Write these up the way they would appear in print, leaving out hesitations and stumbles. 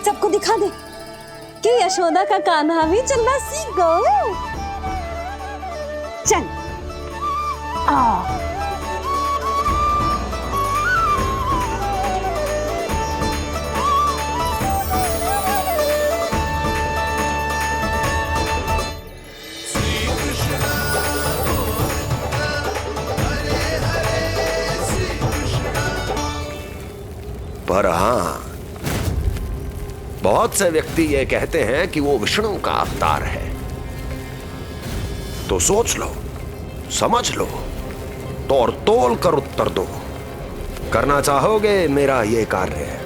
सबको दिखा दे कि यशोदा का कान्हा भी चलना सीख गया। चल आ पर हाँ, बहुत से व्यक्ति ये कहते हैं कि वो विष्णु का अवतार है। तो सोच लो, समझ लो, तो और तोल कर उत्तर दो। करना चाहोगे मेरा ये कार्य?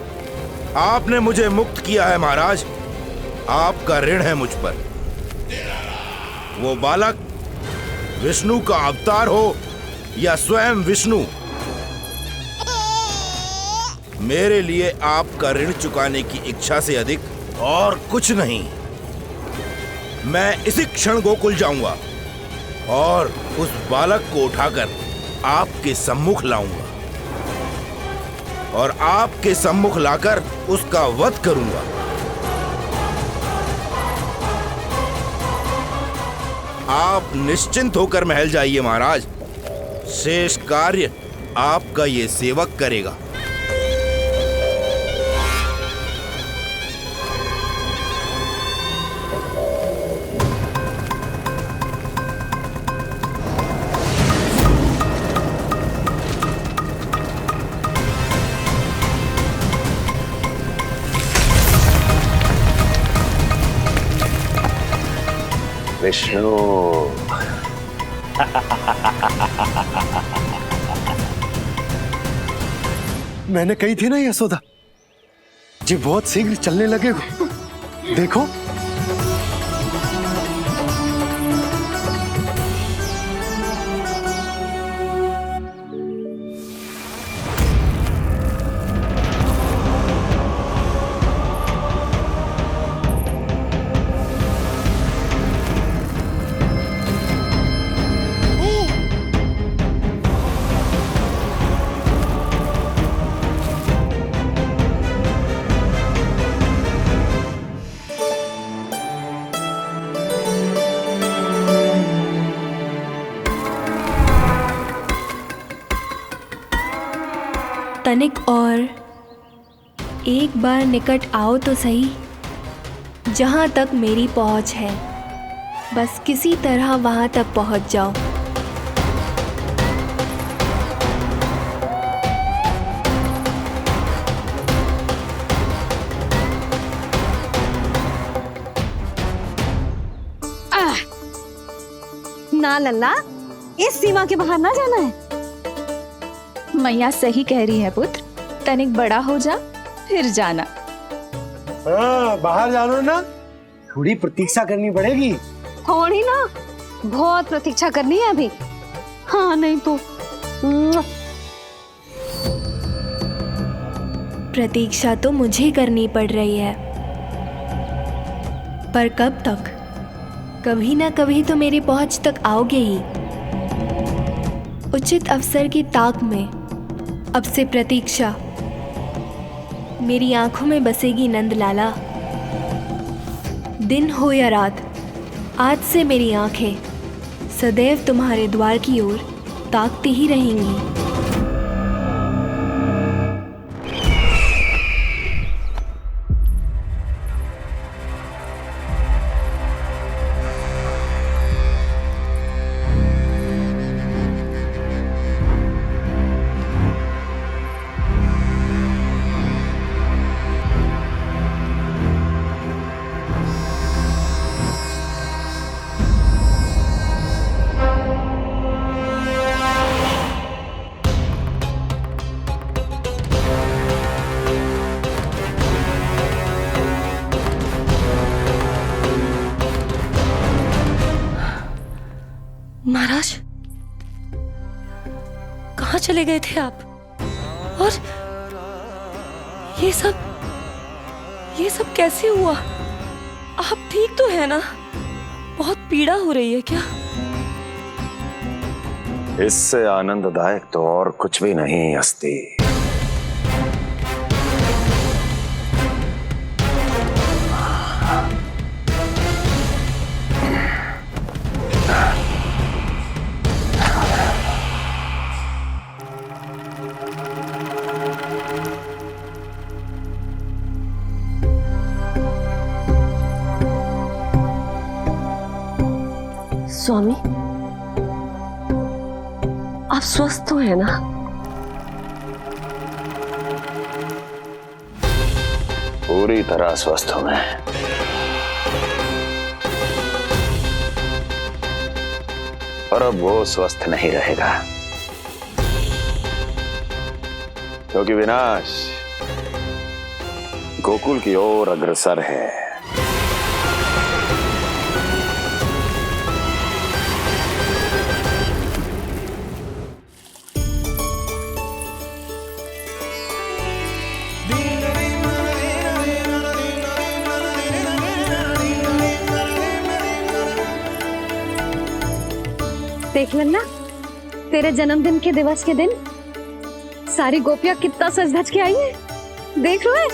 आपने मुझे मुक्त किया है महाराज, आपका ऋण है मुझ पर। वो बालक विष्णु का अवतार हो या स्वयं विष्णु, मेरे लिए आपका ऋण चुकाने की इच्छा से अधिक और कुछ नहीं। मैं इसी क्षण गोकुल जाऊंगा और उस बालक को उठाकर आपके सम्मुख लाऊंगा और आपके सम्मुख लाकर उसका वध करूंगा। आप निश्चिंत होकर महल जाइए महाराज, शेष कार्य आपका ये सेवक करेगा। विष्णु मैंने कही थी ना यशोदा जी, बहुत शीघ्र चलने लगे हो। देखो तनिक और एक बार निकट आओ तो सही, जहाँ तक मेरी पहुँच है, बस किसी तरह वहाँ तक पहुँच जाओ। ना लल्ला, इस सीमा के बाहर ना जाना है। मैया सही कह रही है पुत्र, तनिक बड़ा हो जा फिर जाना। हाँ, बाहर जानो ना, थोड़ी प्रतीक्षा करनी पड़ेगी। थोड़ी ना, बहुत प्रतीक्षा करनी है अभी। हाँ नहीं तो प्रतीक्षा तो मुझे करनी पड़ रही है, पर कब तक? कभी ना कभी तो मेरी पहुंच तक आओगे ही। उचित अवसर की ताक में अब से प्रतीक्षा मेरी आंखों में बसेगी नंदलाला। दिन हो या रात, आज से मेरी आंखें सदैव तुम्हारे द्वार की ओर ताकती ही रहेंगी। महाराज, कहाँ चले गए थे आप? और ये सब कैसे हुआ? आप ठीक तो है ना? बहुत पीड़ा हो रही है क्या? इससे आनंददायक तो और कुछ भी नहीं हस्ती। स्वामी, आप स्वस्थ तो है ना? पूरी तरह स्वस्थ हूं मैं। और अब वो स्वस्थ नहीं रहेगा, क्योंकि विनाश गोकुल की ओर अग्रसर है। देख लन्ना, तेरे जन्मदिन के दिवस के दिन सारी गोपियां कितना सज धज के आई हैं। देख लो है।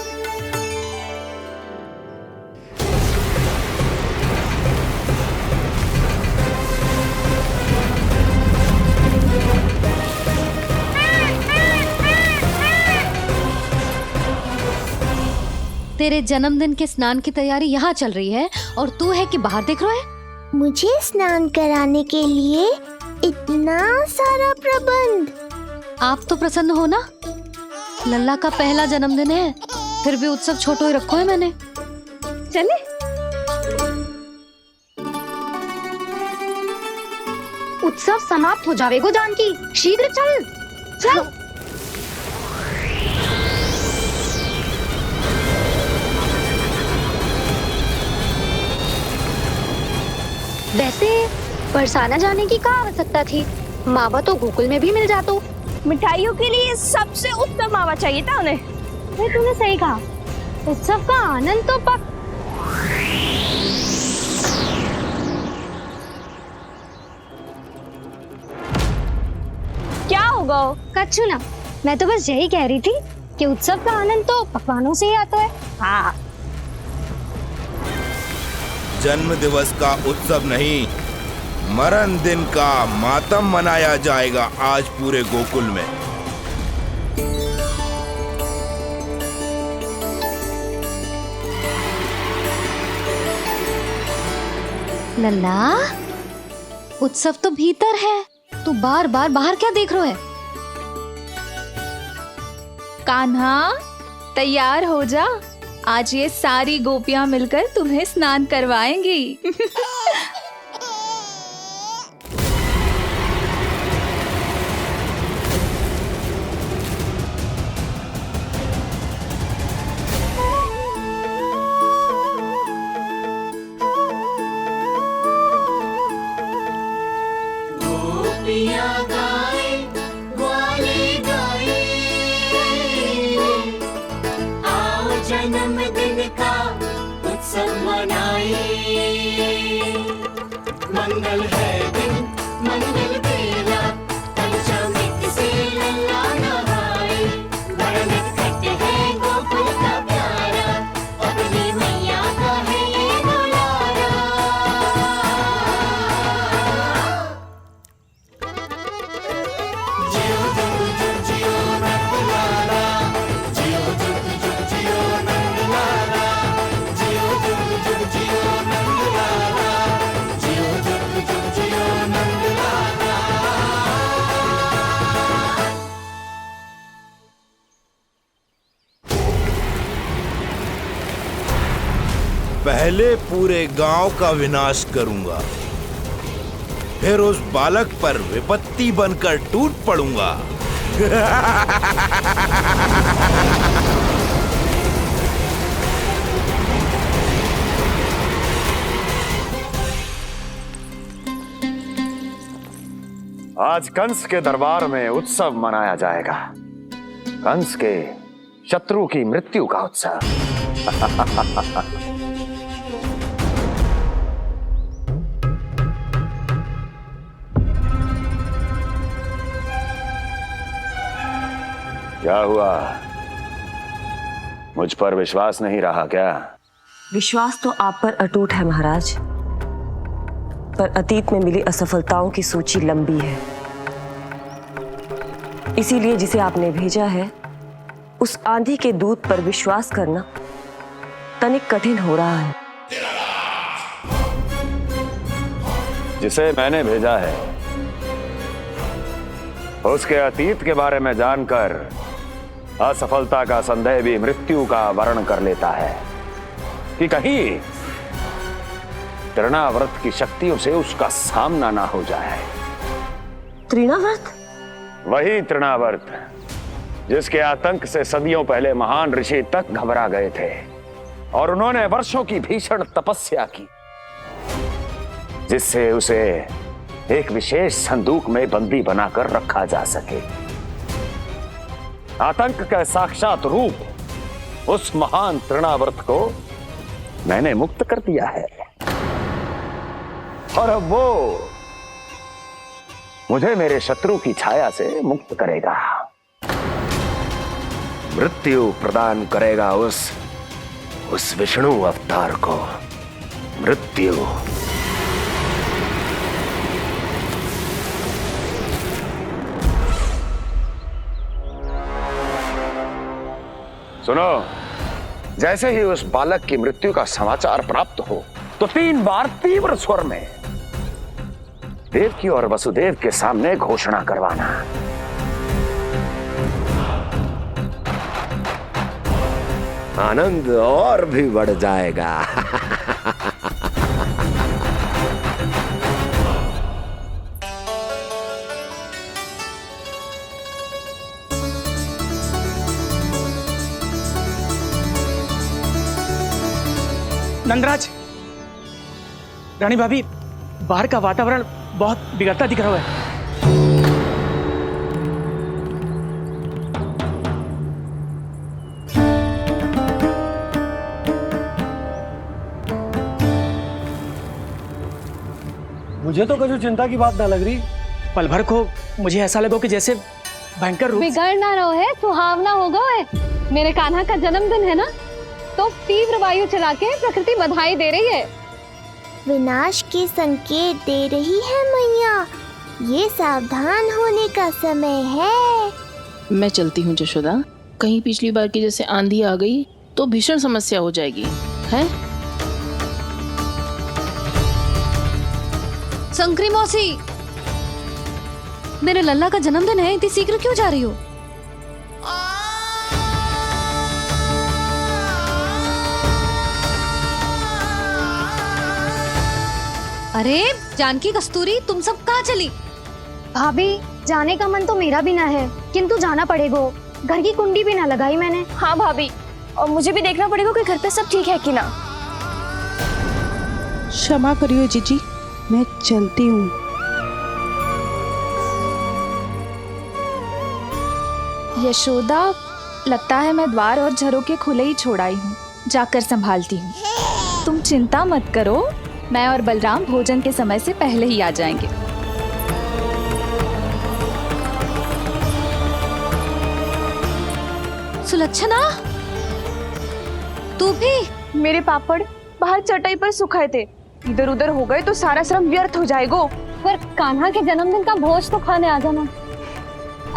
तेरे जन्मदिन के स्नान की तैयारी यहाँ चल रही है और तू है कि बाहर देख रहा है। मुझे स्नान कराने के लिए इतना सारा प्रबंध। आप तो प्रसन्न हो ना, लल्ला का पहला जन्मदिन है, फिर भी उत्सव छोटो ही रखो है मैंने। चले उत्सव समाप्त हो जाएगा जानकी, शीघ्र चल चल। वैसे बरसाना जाने की क्या आवश्यकता थी? मावा तो गोकुल में भी मिल जातो। मिठाइयों के लिए सबसे उत्तम मावा चाहिए था उन्हें। तूने सही कहा, उत्सव का आनंद तो पक। क्या होगा? कच्छू ना, मैं तो बस यही कह रही थी कि उत्सव का आनंद तो पकवानों से ही आता है। हाँ, जन्म दिवस का उत्सव नहीं, मरण दिन का मातम मनाया जाएगा आज पूरे गोकुल में। लल्ला, उत्सव तो भीतर है, तू बार बार बाहर क्या देख रहा है? कान्हा, तैयार हो जा, आज ये सारी गोपियां मिलकर तुम्हें स्नान करवाएंगी। जन्मदिन का उत्सव मनाए, मंगल है दिन मंगल बेला, पंचामृत से लल्ला नहाए, बड़ा नटखट है गोकुल का प्यारा, अपनी मैया का है ये दुलारा। जियो जुग जुग जियो नंदलाला, जियो जुग जुग जियो नंदलाला, जियो जुग जुग जियो नंदलाला, जियो जुग जुग जियो नंदलाला। पहले पूरे गांव का विनाश करूंगा, फिर उस बालक पर विपत्ति बनकर टूट पड़ूंगा। आज कंस के दरबार में उत्सव मनाया जाएगा, कंस के शत्रु की मृत्यु का उत्सव। क्या हुआ, मुझ पर विश्वास नहीं रहा क्या? विश्वास तो आप पर अटूट है महाराज, पर अतीत में मिली असफलताओं की सूची लंबी है। इसीलिए जिसे आपने भेजा है उस आंधी के दूत पर विश्वास करना तनिक कठिन हो रहा है। जिसे मैंने भेजा है उसके अतीत के बारे में जानकर असफलता का संदेह भी मृत्यु का वर्ण कर लेता है कि कहीं तृणाव्रत की शक्तियों से उसका सामना ना हो जाए। तृणाव्रत? वही तृणाव्रत जिसके आतंक से सदियों पहले महान ऋषि तक घबरा गए थे और उन्होंने वर्षों की भीषण तपस्या की जिससे उसे एक विशेष संदूक में बंदी बनाकर रखा जा सके। आतंक का साक्षात रूप उस महान तृणाव्रत को मैंने मुक्त कर दिया है और अब वो मुझे मेरे शत्रु की छाया से मुक्त करेगा, मृत्यु प्रदान करेगा उस विष्णु अवतार को मृत्यु। सुनो, जैसे ही उस बालक की मृत्यु का समाचार प्राप्त हो तो 3 बार तीव्र स्वर में देवकी और वसुदेव के सामने घोषणा करवाना। आनंद और भी बढ़ जाएगा। नंदराज, रानी भाभी, बाहर का वातावरण बहुत बिगड़ता दिख रहा है। मुझे तो कुछ चिंता की बात ना लग रही। पल भर को मुझे ऐसा लगा कि जैसे भयंकर रूप। बिगड़ ना रहो है, सुहावना होगा है। मेरे कान्हा का जन्मदिन है ना, तो तीव्र वायु चला के प्रकृति बधाई दे रही है। विनाश के संकेत दे रही है मैया, ये सावधान होने का समय है। मैं चलती हूँ जशोदा, कहीं पिछली बार की जैसे आंधी आ गई तो भीषण समस्या हो जाएगी, है? शंकरी मौसी, मेरे लल्ला का जन्मदिन है, इतनी शीघ्र क्यों जा रही हो? अरे जानकी, कस्तूरी, तुम सब कहाँ चली? भाभी, जाने का मन तो मेरा भी ना है, किंतु जाना पड़ेगा। घर की कुंडी भी ना लगाई मैंने। हाँ भाभी, और मुझे भी देखना पड़ेगा कि घर पे सब ठीक है कि ना। क्षमा करियो जीजी, मैं चलती हूँ। यशोदा, लगता है मैं द्वार और झरोके खुले ही छोड़ आई हूँ, जाकर संभालती हूँ। तुम चिंता मत करो, मैं और बलराम भोजन के समय से पहले ही आ जाएंगे। सुलक्षणा, तू भी? मेरे पापड़ बाहर चटाई पर सुखाए थे, इधर उधर हो गए तो सारा श्रम व्यर्थ हो जाएगा। पर कान्हा के जन्मदिन का भोज तो खाने आ जाना।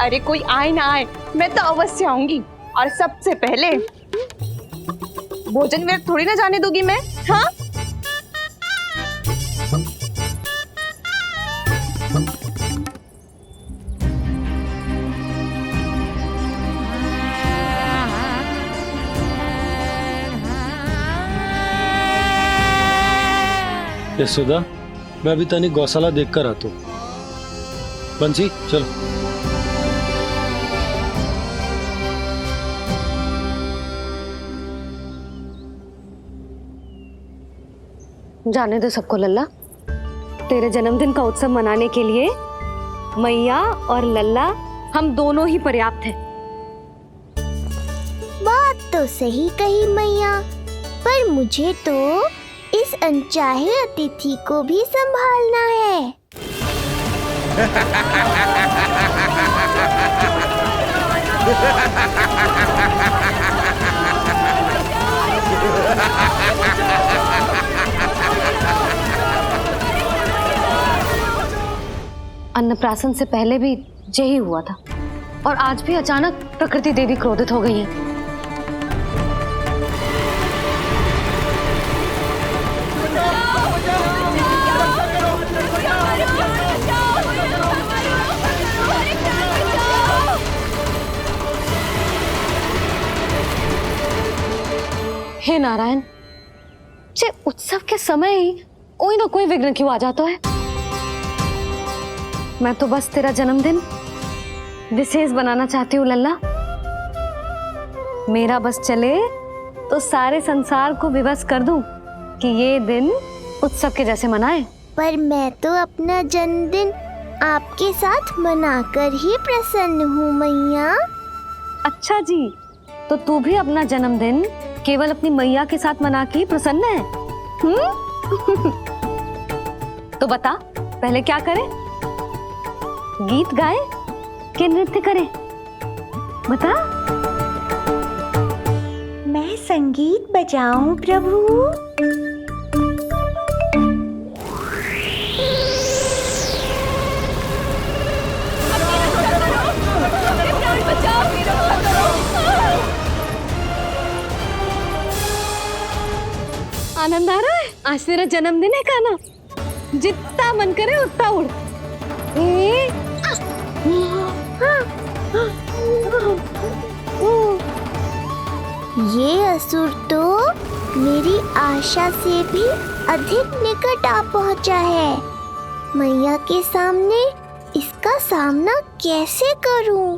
अरे कोई आए ना आए, मैं तो अवश्य आऊंगी, और सबसे पहले भोजन व्यर्थ थोड़ी ना जाने दूंगी मैं। हाँ, यशोदा, मैं अभी तनिक गौशाला देख कर आता हूँ। बंसी, चलो। जाने दो सबको लल्ला, तेरे जन्मदिन का उत्सव मनाने के लिए मैया और लल्ला हम दोनों ही पर्याप्त हैं। बात तो सही कही मैया, पर मुझे तो इस अनचाहे अतिथि को भी संभालना है। अन्नप्राशन से पहले भी यही हुआ था, और आज भी अचानक प्रकृति देवी क्रोधित हो गई है। हे नारायण, जे उत्सव के समय ही कोई ना कोई विघ्न क्यों आ जाता है। मैं तो बस तेरा जन्मदिन विशेष बनाना चाहती हूँ लल्ला। मेरा बस चले तो सारे संसार को विवश कर दूं कि ये दिन उत्सव के जैसे मनाए। पर मैं तो अपना जन्मदिन आपके साथ मनाकर ही प्रसन्न हूँ मैया। अच्छा जी, तो तू भी अपना जन्मदिन केवल अपनी मैया के साथ मना के ही प्रसन्न है? तो बता, पहले क्या करें? गीत गाए कि नृत्य करें? बता। मैं संगीत बजाऊं प्रभु? आनंद आ रहा है? आज तेरा जन्मदिन है काना, जितना मन करे उतना उड़। ये असुर तो मेरी आशा से भी अधिक निकट आ पहुंचा है। मैया के सामने इसका सामना कैसे करूं?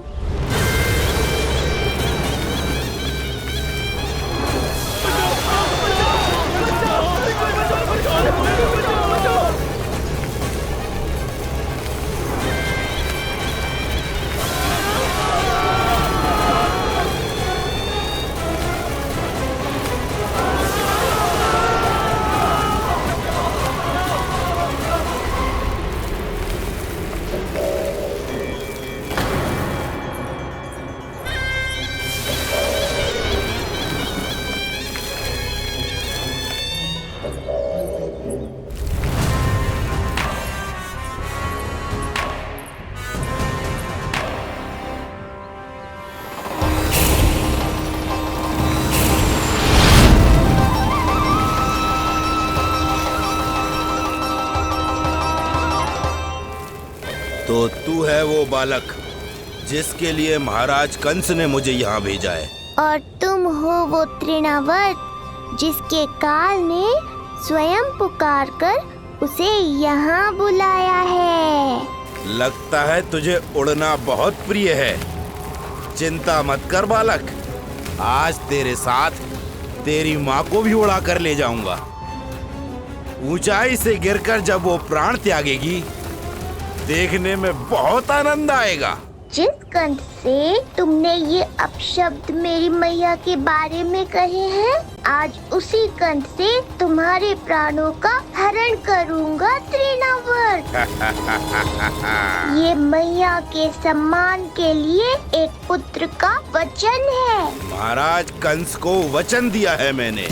तो तू है वो बालक जिसके लिए महाराज कंस ने मुझे यहाँ भेजा है। और तुम हो वो तृणावर्त जिसके काल ने स्वयं पुकारकर उसे यहाँ बुलाया है। लगता है तुझे उड़ना बहुत प्रिय है। चिंता मत कर बालक, आज तेरे साथ तेरी माँ को भी उड़ा कर ले जाऊंगा। ऊंचाई से गिरकर जब वो प्राण त्यागेगी, देखने में बहुत आनंद आएगा। जिस कंठ से तुमने ये अपशब्द मेरी मैया के बारे में कहे हैं, आज उसी कंठ से तुम्हारे प्राणों का हरण करूंगा तृणावर्त। ये मैया के सम्मान के लिए एक पुत्र का वचन है। महाराज कंस को वचन दिया है मैंने।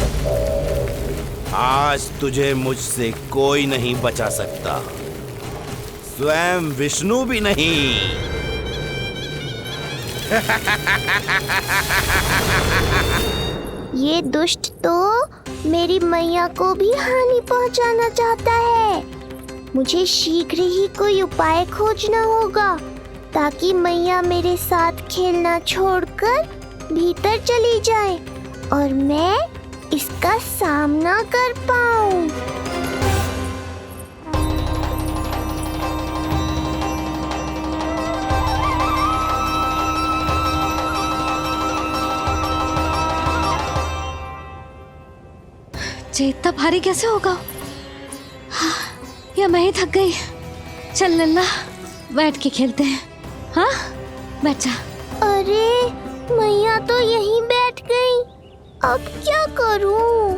आज तुझे मुझसे कोई नहीं बचा सकता, स्वयं विष्णु भी नहीं। ये दुष्ट तो मेरी मैया को भी हानि पहुंचाना चाहता है। मुझे शीघ्र ही कोई उपाय खोजना होगा ताकि मैया मेरे साथ खेलना छोड़कर भीतर चली जाए और मैं इसका सामना कर पाऊं। जे इतना भारी कैसे होगा? या मैं ही थक गई? चल लल्ला, बैठ के खेलते हैं। हाँ, बैठ जा। अरे मैया तो यहीं बैठ गई, अब क्या करूं?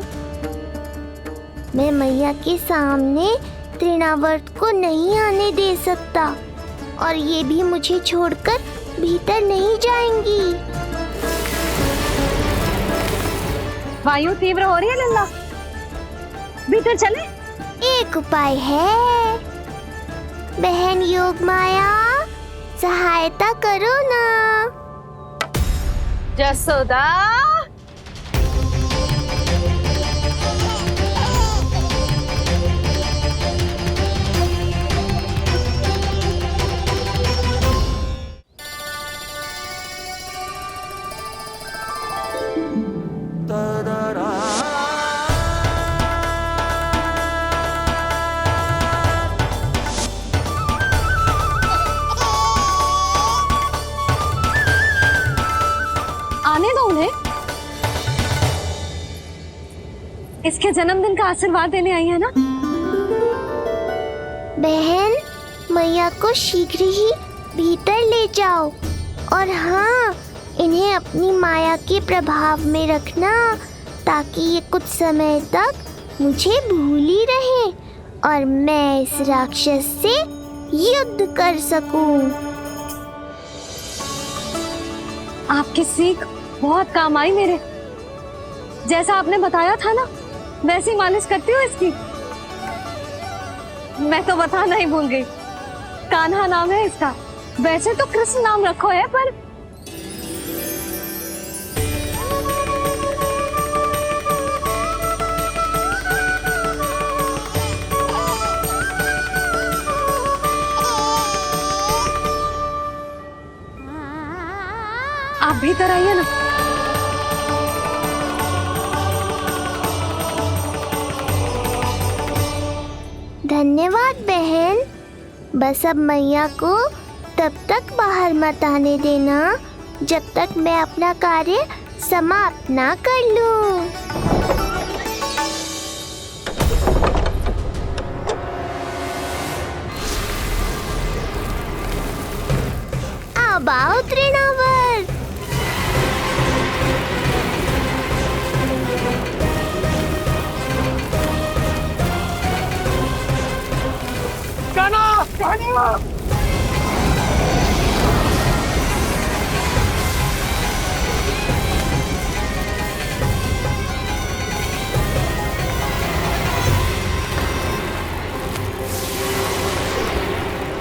मैं मैया के सामने तृणावर्त को नहीं आने दे सकता और ये भी मुझे छोड़कर भीतर नहीं जाएंगी। वायु तीव्र हो रही है लल्ला, भीतर चले। एक उपाय है, बहन योग माया, सहायता करो ना। जसोदा, da da da इसके जन्मदिन का आशीर्वाद देने आई है ना? बहन, मैया को शीघ्र ही भीतर ले जाओ और हाँ, इन्हें अपनी माया के प्रभाव में रखना ताकि ये कुछ समय तक मुझे भूल ही रहे और मैं इस राक्षस से युद्ध कर सकूं। आपकी सीख बहुत काम आई मेरे। जैसा आपने बताया था ना, वैसी मालिश करती हूँ इसकी। मैं तो बताना ही भूल गई, कान्हा नाम है इसका। वैसे तो कृष्ण नाम रखो है, पर आप भीतर आइए ना। धन्यवाद बहन। बस अब मैया को तब तक बाहर मत आने देना जब तक मैं अपना कार्य समाप्त ना कर लूं। अब आओ तृणावर।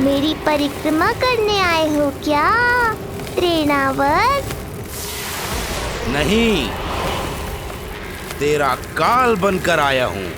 मेरी परिक्रमा करने आए हो क्या तृणावर? नहीं, तेरा काल बनकर आया हूँ।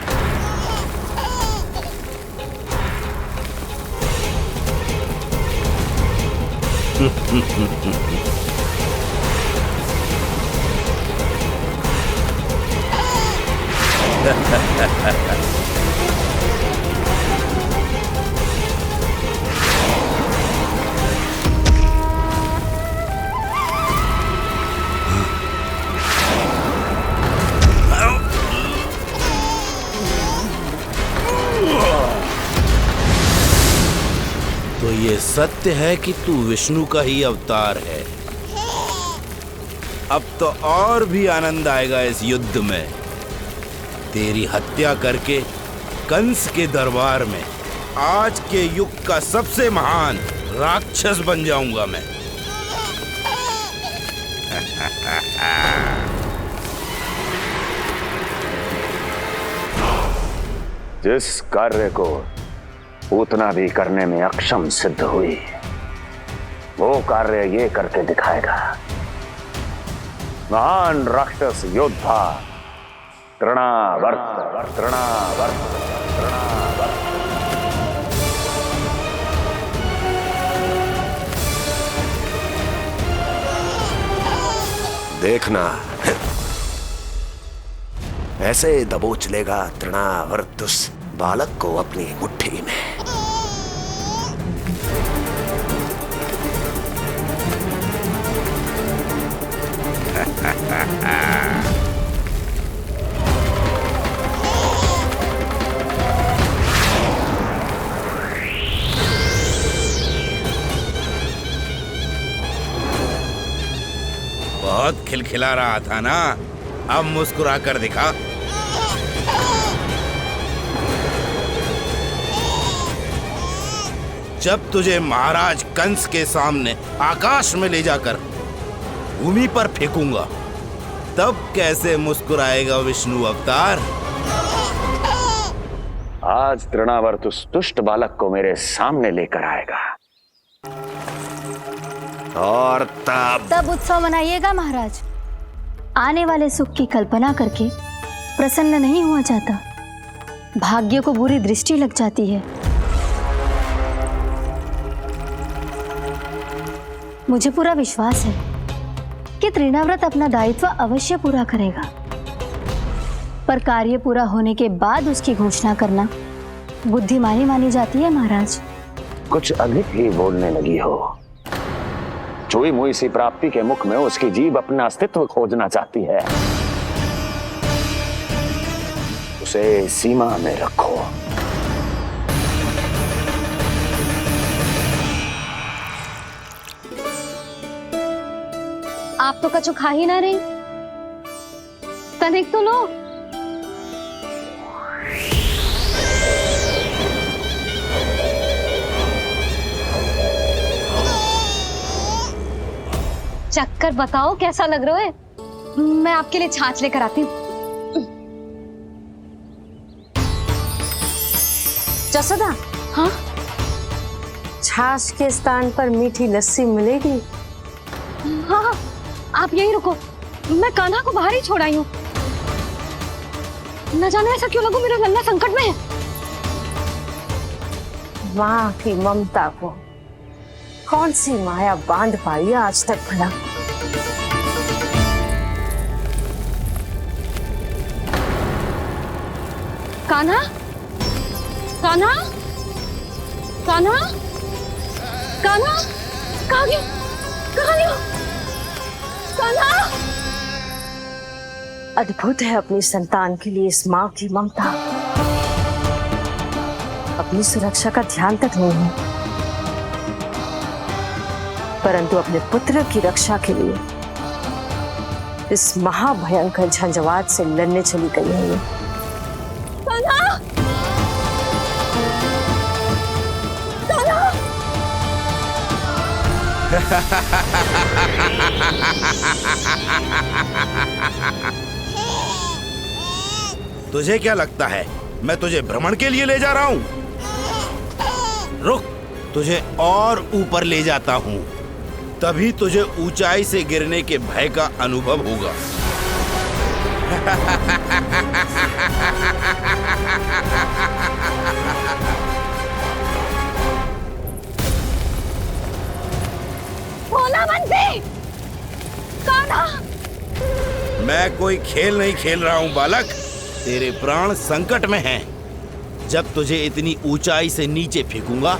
तो ये सत्य है कि तू विष्णु का ही अवतार है। अब तो और भी आनंद आएगा इस युद्ध में। तेरी हत्या करके कंस के दरबार में आज के युग का सबसे महान राक्षस बन जाऊंगा मैं। जिस कार्य को उतना भी करने में अक्षम सिद्ध हुई, वो कार्य ये करके दिखाएगा। महान राक्षस योद्धा तृणावर्त, तृणावर्त, तृणावर्त। देखना, ऐसे दबोच लेगा तृणावर्त उस बालक को अपनी मुट्ठी में। बहुत खिलखिला रहा था ना, अब मुस्कुरा कर दिखा। जब तुझे महाराज कंस के सामने आकाश में ले जाकर भूमि पर फेंकूंगा, तब कैसे मुस्कुराएगा विष्णु अवतार? आज तृणावर्त उस दुष्ट बालक को मेरे सामने लेकर आएगा और तब उत्सव मनाइएगा महाराज। आने वाले सुख की कल्पना करके प्रसन्न नहीं हुआ जाता, भाग्य को बुरी दृष्टि लग जाती है। मुझे पूरा विश्वास है कि तृणाव्रत अपना दायित्व अवश्य पूरा करेगा, पर कार्य पूरा होने के बाद उसकी घोषणा करना बुद्धिमानी मानी जाती है महाराज। कुछ अधिक ही बोलने लगी हो। चुई मुई सी प्राप्ति के मुख में उसकी जीभ अपना अस्तित्व खोजना चाहती है। उसे सीमा में रखो। आप तो कछु खा ही ना रही, तनिक तो लो। चक्कर बताओ कैसा लग रहा है? मैं आपके लिए छाछ लेकर आती हूँ। जसोदा, हाँ? छाछ के स्थान पर मीठी लस्सी मिलेगी। हाँ हाँ, आप यहीं रुको, मैं कान्हा को बाहर ही छोड़ आई हूँ। न जाने ऐसा क्यों लगू मेरा लल्ला संकट में है। माँ की ममता को कौन सी माया बांध पाई आज तक भला। कान्हा, कान्हा, कान्हा, कान्हा, कहाँ गया? कहाँ गया? कान्हा! अद्भुत है अपनी संतान के लिए इस माँ की ममता। अपनी सुरक्षा का ध्यान तक नहीं है, परंतु अपने पुत्र की रक्षा के लिए इस महाभयंकर झंझावात से लड़ने चली गई है ये। कान्हा! कान्हा! तुझे क्या लगता है मैं तुझे भ्रमण के लिए ले जा रहा हूँ? रुक, तुझे और ऊपर ले जाता हूँ, तभी तुझे ऊंचाई से गिरने के भय का अनुभव होगा। भोला बंसी! कान्हा! मैं कोई खेल नहीं खेल रहा हूँ बालक, तेरे प्राण संकट में हैं। जब तुझे इतनी ऊंचाई से नीचे फेंकूंगा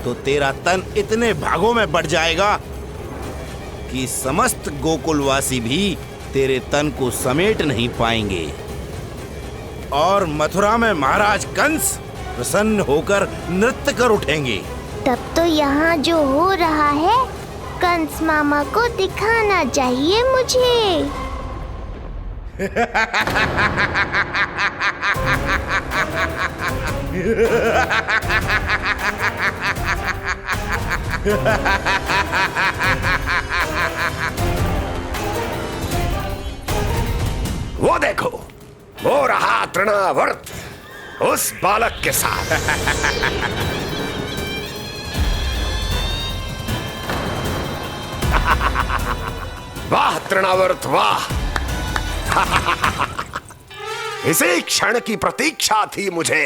तो तेरा तन इतने भागों में बढ़ जाएगा कि समस्त गोकुलवासी भी तेरे तन को समेट नहीं पाएंगे और मथुरा में महाराज कंस प्रसन्न होकर नृत्य कर उठेंगे। तब तो यहाँ जो हो रहा है कंस मामा को दिखाना चाहिए मुझे। वो देखो, वो रहा तृणावर्त उस बालक के साथ। वाह तृणावर्त वाह! इसी क्षण की प्रतीक्षा थी मुझे।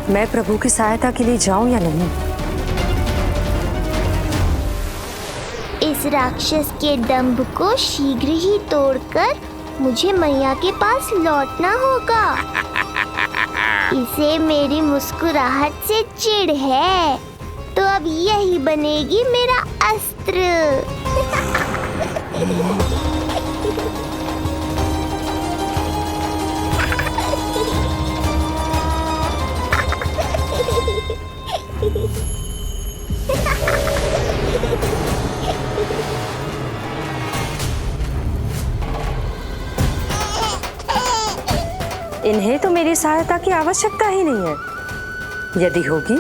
मैं प्रभु की सहायता के लिए जाऊं या नहीं? इस राक्षस के दंभ को शीघ्र ही तोड़कर मुझे मैया के पास लौटना होगा। इसे मेरी मुस्कुराहट से चिढ़ है, तो अब यही बनेगी मेरा अस्त्र। इन्हें तो मेरी सहायता की आवश्यकता ही नहीं है। यदि होगी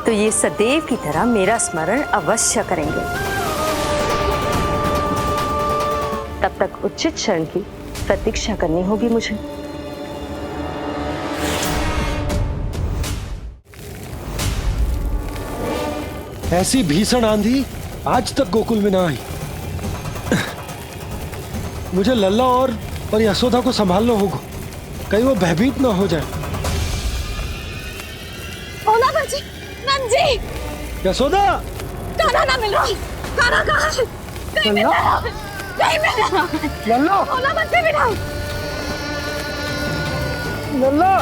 तो ये सदैव की तरह मेरा स्मरण अवश्य करेंगे। तब तक उचित क्षण की प्रतीक्षा करनी होगी मुझे। ऐसी भीषण आंधी आज तक गोकुल में ना आई। मुझे लल्ला और यशोदा को संभालना होगा, कहीं वो भयभीत ना हो जाए। ओला बंसी, नंजी! यशोदा! कान्हा ना मिल रहा, कान्हा कहाँ है? नहीं मिल रहा, नहीं मिल रहा। लल्ला! ओला बंसी मिला। लल्ला!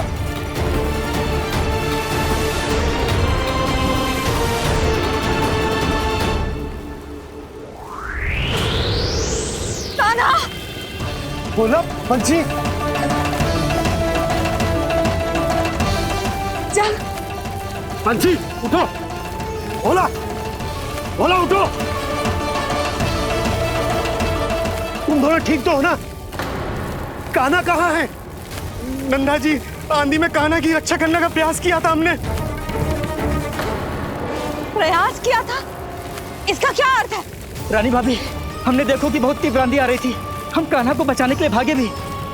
बोला बंसी। चल बंसी उठो। बोला बोला उठो। तुम दोनों ठीक तो हो ना? कान्हा कहाँ है? नंदा जी, आंधी में कान्हा की रक्षा करने का प्रयास किया था हमने। प्रयास किया था? इसका क्या अर्थ है? रानी भाभी, हमने देखो कि बहुत तीव्र आंधी आ रही थी। हम कान्हा को बचाने के लिए भागे भी,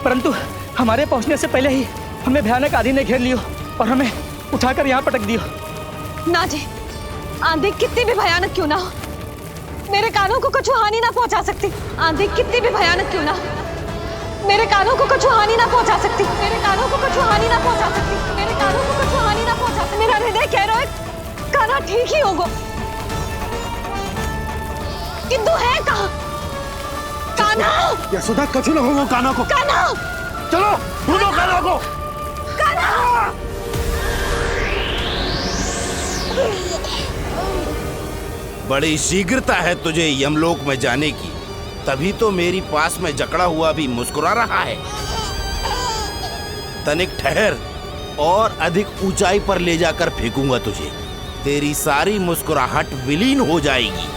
परंतु हमारे पहुंचने से पहले ही हमें भयानक आंधी ने घेर लियो और हमें उठाकर यहाँ पटक दियो। ना जी, आंधी कितनी भी भयानक क्यों ना हो, मेरे कानों को कुछ हानि ना पहुंचा सकती। आंधी कितनी भी भयानक क्यों ना हो, मेरे कानों को कुछ हानि ना पहुंचा सकती। मेरे कानों को कुछ हानि ना पहुंचा सकती। मेरे कानों को कुछ हानि ना पहुंचा सकती। मेरा हृदय कह रहा है कान्हा ठीक ही होगा, किंतु है कहाँ? कान्हा! यशोदा, कछु ना होगा कान्हा को। कान्हा! चलो ढूंढो कान्हा को। कान्हा! बड़ी शीघ्रता है तुझे यमलोक में जाने की, तभी तो मेरी पास में जकड़ा हुआ भी मुस्कुरा रहा है। तनिक ठहर, और अधिक ऊंचाई पर ले जाकर फेंकूंगा तुझे। तेरी सारी मुस्कुराहट विलीन हो जाएगी।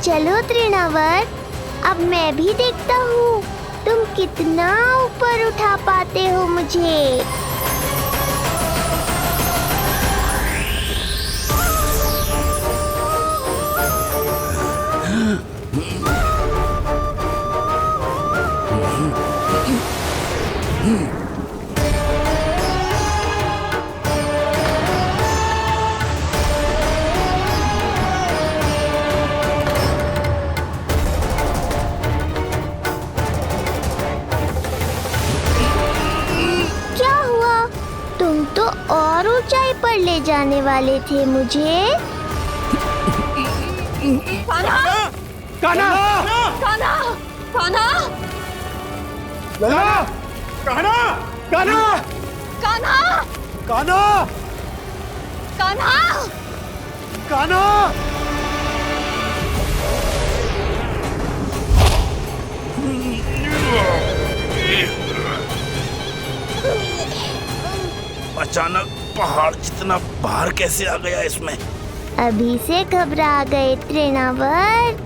चलो तृणावर्त, अब मैं भी देखता हूँ तुम कितना ऊपर उठा पाते हो मुझे। क्या हुआ? तुम तो और ऊंचाई पर ले जाने वाले थे मुझे। कान्हा! कान्हा! कान्हा! कान्हा! लला! कान्हा! कान्हा! कान्हा! कान्हा! कान्हा! कान्हा! अचानक पहाड़ जितना भार कैसे आ गया इसमें? अभी से घबरा गए तृणावर्त।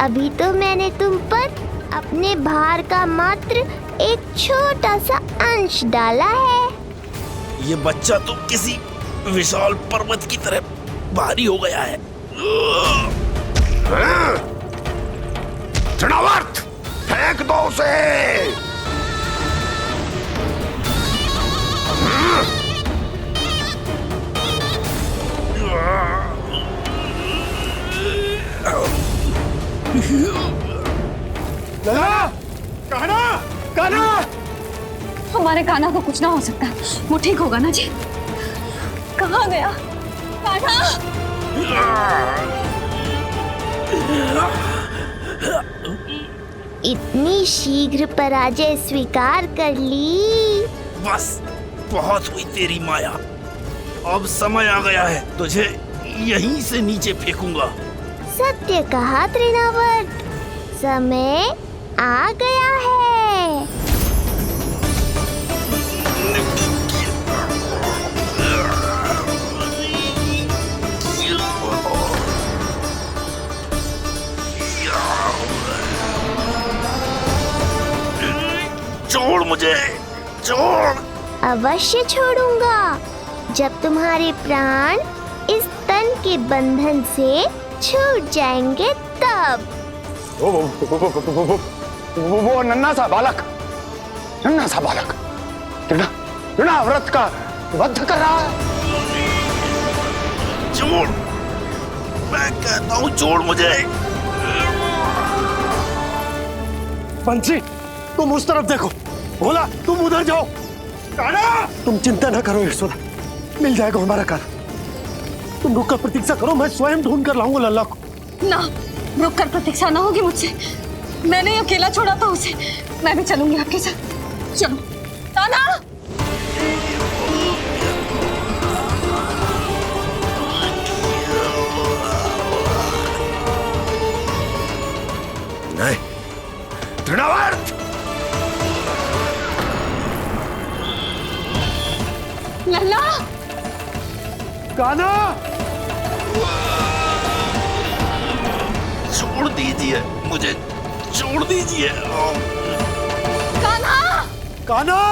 अभी तो मैंने तुम पर अपने भार का मात्र एक छोटा सा अंश डाला है। ये बच्चा तो किसी विशाल पर्वत की तरह भारी हो गया है। तृणावर्त, फेंक दो उसे। लला! कान्हा! कान्हा! हमारे कान्हा को कुछ ना हो सकता, वो ठीक होगा ना जी? कहाँ गया कान्हा? इतनी शीघ्र पराजय स्वीकार कर ली। बस बहुत हुई तेरी माया। अब समय आ गया है, तुझे यहीं से नीचे फेंकूंगा। सत्य कहा तृणावर्त, समय आ गया है। छोड़ मुझे, छोड़। अवश्य छोड़ूंगा, जब तुम्हारे प्राण इस तन के बंधन से छूट जाएंगे तब। वो नन्हा सा बालक, नन्हा सा बालक तृणाव्रत का वध कर रहा है। छोड़, मैं कहता हूँ छोड़ मुझे। बंसी, तुम उस तरफ देखो। भोला, तुम उधर जाओ। कान्हा! तुम चिंता न करो यशोदा, मिल जाएगा हमारा कान्हा। तुम रुक कर प्रतीक्षा करो, मैं स्वयं ढूंढ कर लाऊंगा लल्ला को। ना, रुक कर प्रतीक्षा ना होगी मुझसे। मैंने अकेला छोड़ा था उसे, मैं भी चलूंगी आपके साथ। चलो कान्हा! हैं? तृणावर्त! लल्ला! कान्हा! छोड़ दीजिए मुझे, छोड़ दीजिए। कान्हा! कान्हा!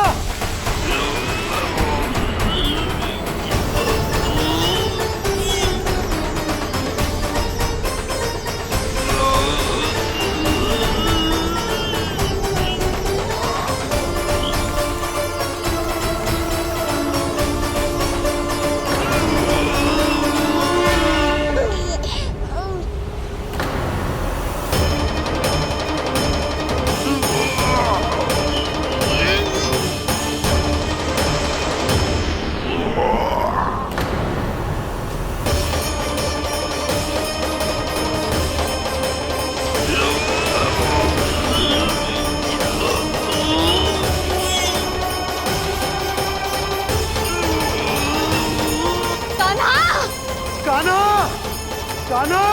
कान्हा! कान्हा!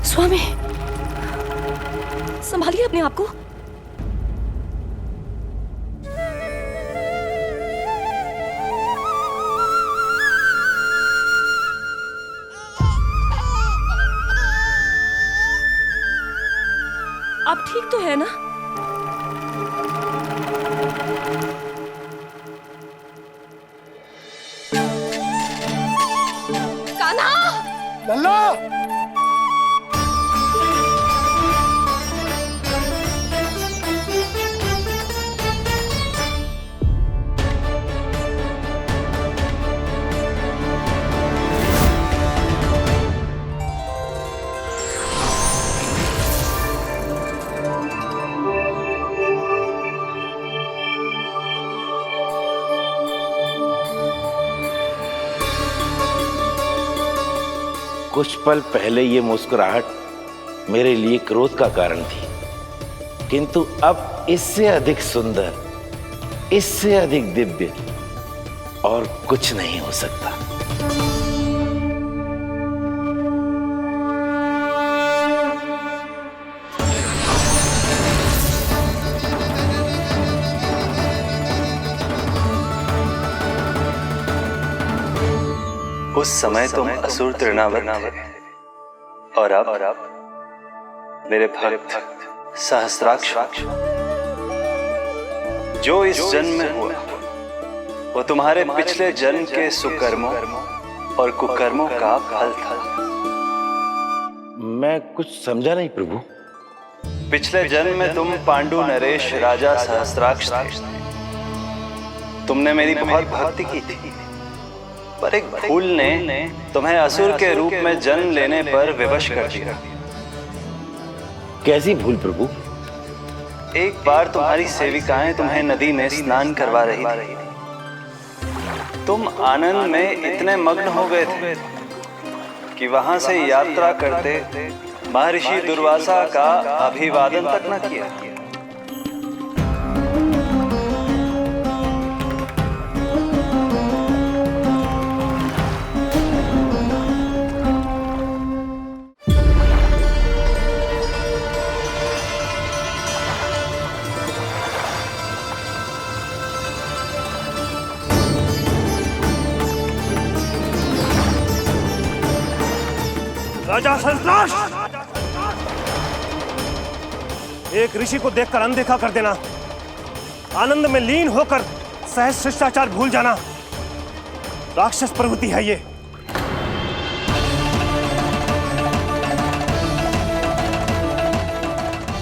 स्वामी, संभालिए अपने आप को। आप ठीक तो है ना? कान्हा! लल्ला! कुछ पल पहले ये मुस्कुराहट मेरे लिए क्रोध का कारण थी, किंतु अब इससे अधिक सुंदर, इससे अधिक दिव्य और कुछ नहीं हो सकता। उस समय तुम असुर तृणावर्त थे और अब मेरे भक्त सहस्राक्ष। जो इस जन्म में हुआ वो तुम्हारे पिछले जन्म के सुकर्मों और कुकर्मों का फल था। मैं कुछ समझा नहीं प्रभु। पिछले जन्म में तुम पांडु नरेश राजा सहस्राक्ष थे। तुमने मेरी बहुत भक्ति की थी, पर एक भूल ने तुम्हें असुर के रूप में जन्म लेने पर विवश कर दिया। कैसी भूल प्रभु? एक बार तुम्हारी सेविकाएं तुम्हें नदी में स्नान करवा रही थी। तुम आनंद में इतने मग्न हो गए थे कि वहां से यात्रा करते महर्षि दुर्वासा का अभिवादन तक न किया। राजा सहस्त्राक्ष! एक ऋषि को देखकर अनदेखा कर देना, आनंद में लीन होकर सहज शिष्टाचार भूल जाना, राक्षस प्रवृत्ति है ये।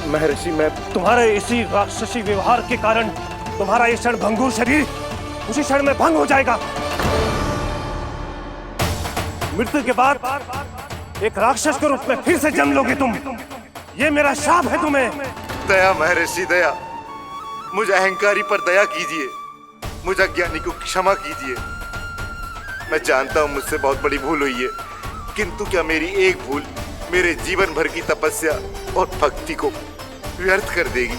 महर्षि, मैं तुम्हारे इसी राक्षसी व्यवहार के कारण तुम्हारा ये क्षण भंगुर शरीर उसी क्षण में भंग हो जाएगा। मृत्यु के बाद एक राक्षस के रूप में फिर से जन्म लोगे तुम। ये मेरा शाप है तुम्हें। दया महर्षि दया, मुझ अहंकारी पर दया कीजिए, मुझ अज्ञानी को क्षमा कीजिए। मैं जानता हूँ मुझसे बहुत बड़ी भूल हुई है, किंतु क्या मेरी एक भूल मेरे जीवन भर की तपस्या और भक्ति को व्यर्थ कर देगी?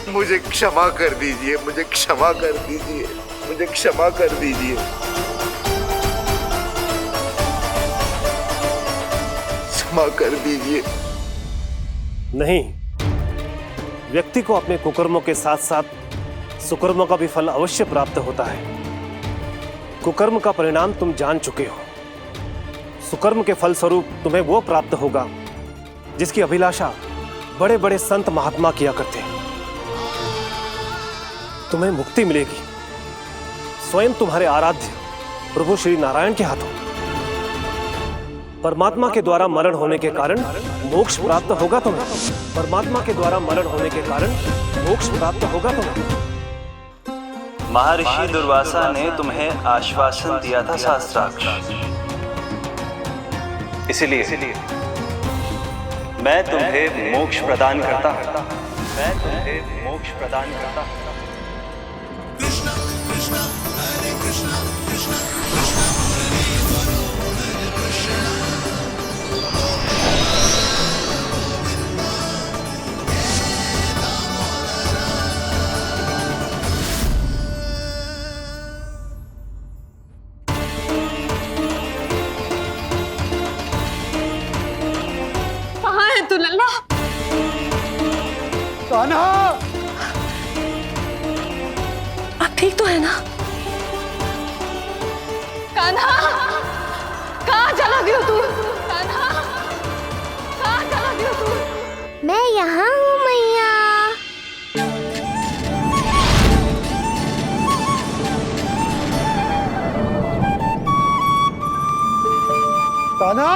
मुझे क्षमा कर दीजिए, मुझे क्षमा कर दीजिए, मुझे क्षमा कर दीजिए। क्षमा कर दीजिए। नहीं, व्यक्ति को अपने कुकर्मों के साथ साथ सुकर्मों का भी फल अवश्य प्राप्त होता है। कुकर्म का परिणाम तुम जान चुके हो। सुकर्म के फल स्वरूप तुम्हें वो प्राप्त होगा जिसकी अभिलाषा बड़े बड़े संत महात्मा किया करते हैं। तुम्हें मुक्ति मिलेगी स्वयं तुम्हारे आराध्य प्रभु श्री नारायण के हाथों। परमात्मा के द्वारा मरण होने के कारण मोक्ष प्राप्त होगा तुम्हें। परमात्मा के द्वारा मरण होने के कारण मोक्ष प्राप्त होगा तुम्हें। महर्षि दुर्वासा ने तुम्हें आश्वासन दिया था शास्त्राक्ष, इसलिए मैं तुम्हें मोक्ष प्रदान करता हूं। मैं तुम्हें मोक्ष प्रदान करता हूं। कृष्णा कृष्णा हरे कृष्णा कृष्णा कृष्णा हरे कृष्णा। कहाँ है तू लल्ला? कान्हा, आप ठीक तो है ना? कान्हा, कहाँ चला गया तू? कान्हा, कहाँ चला गया तू? मैं यहाँ हूँ मैया। कान्हा,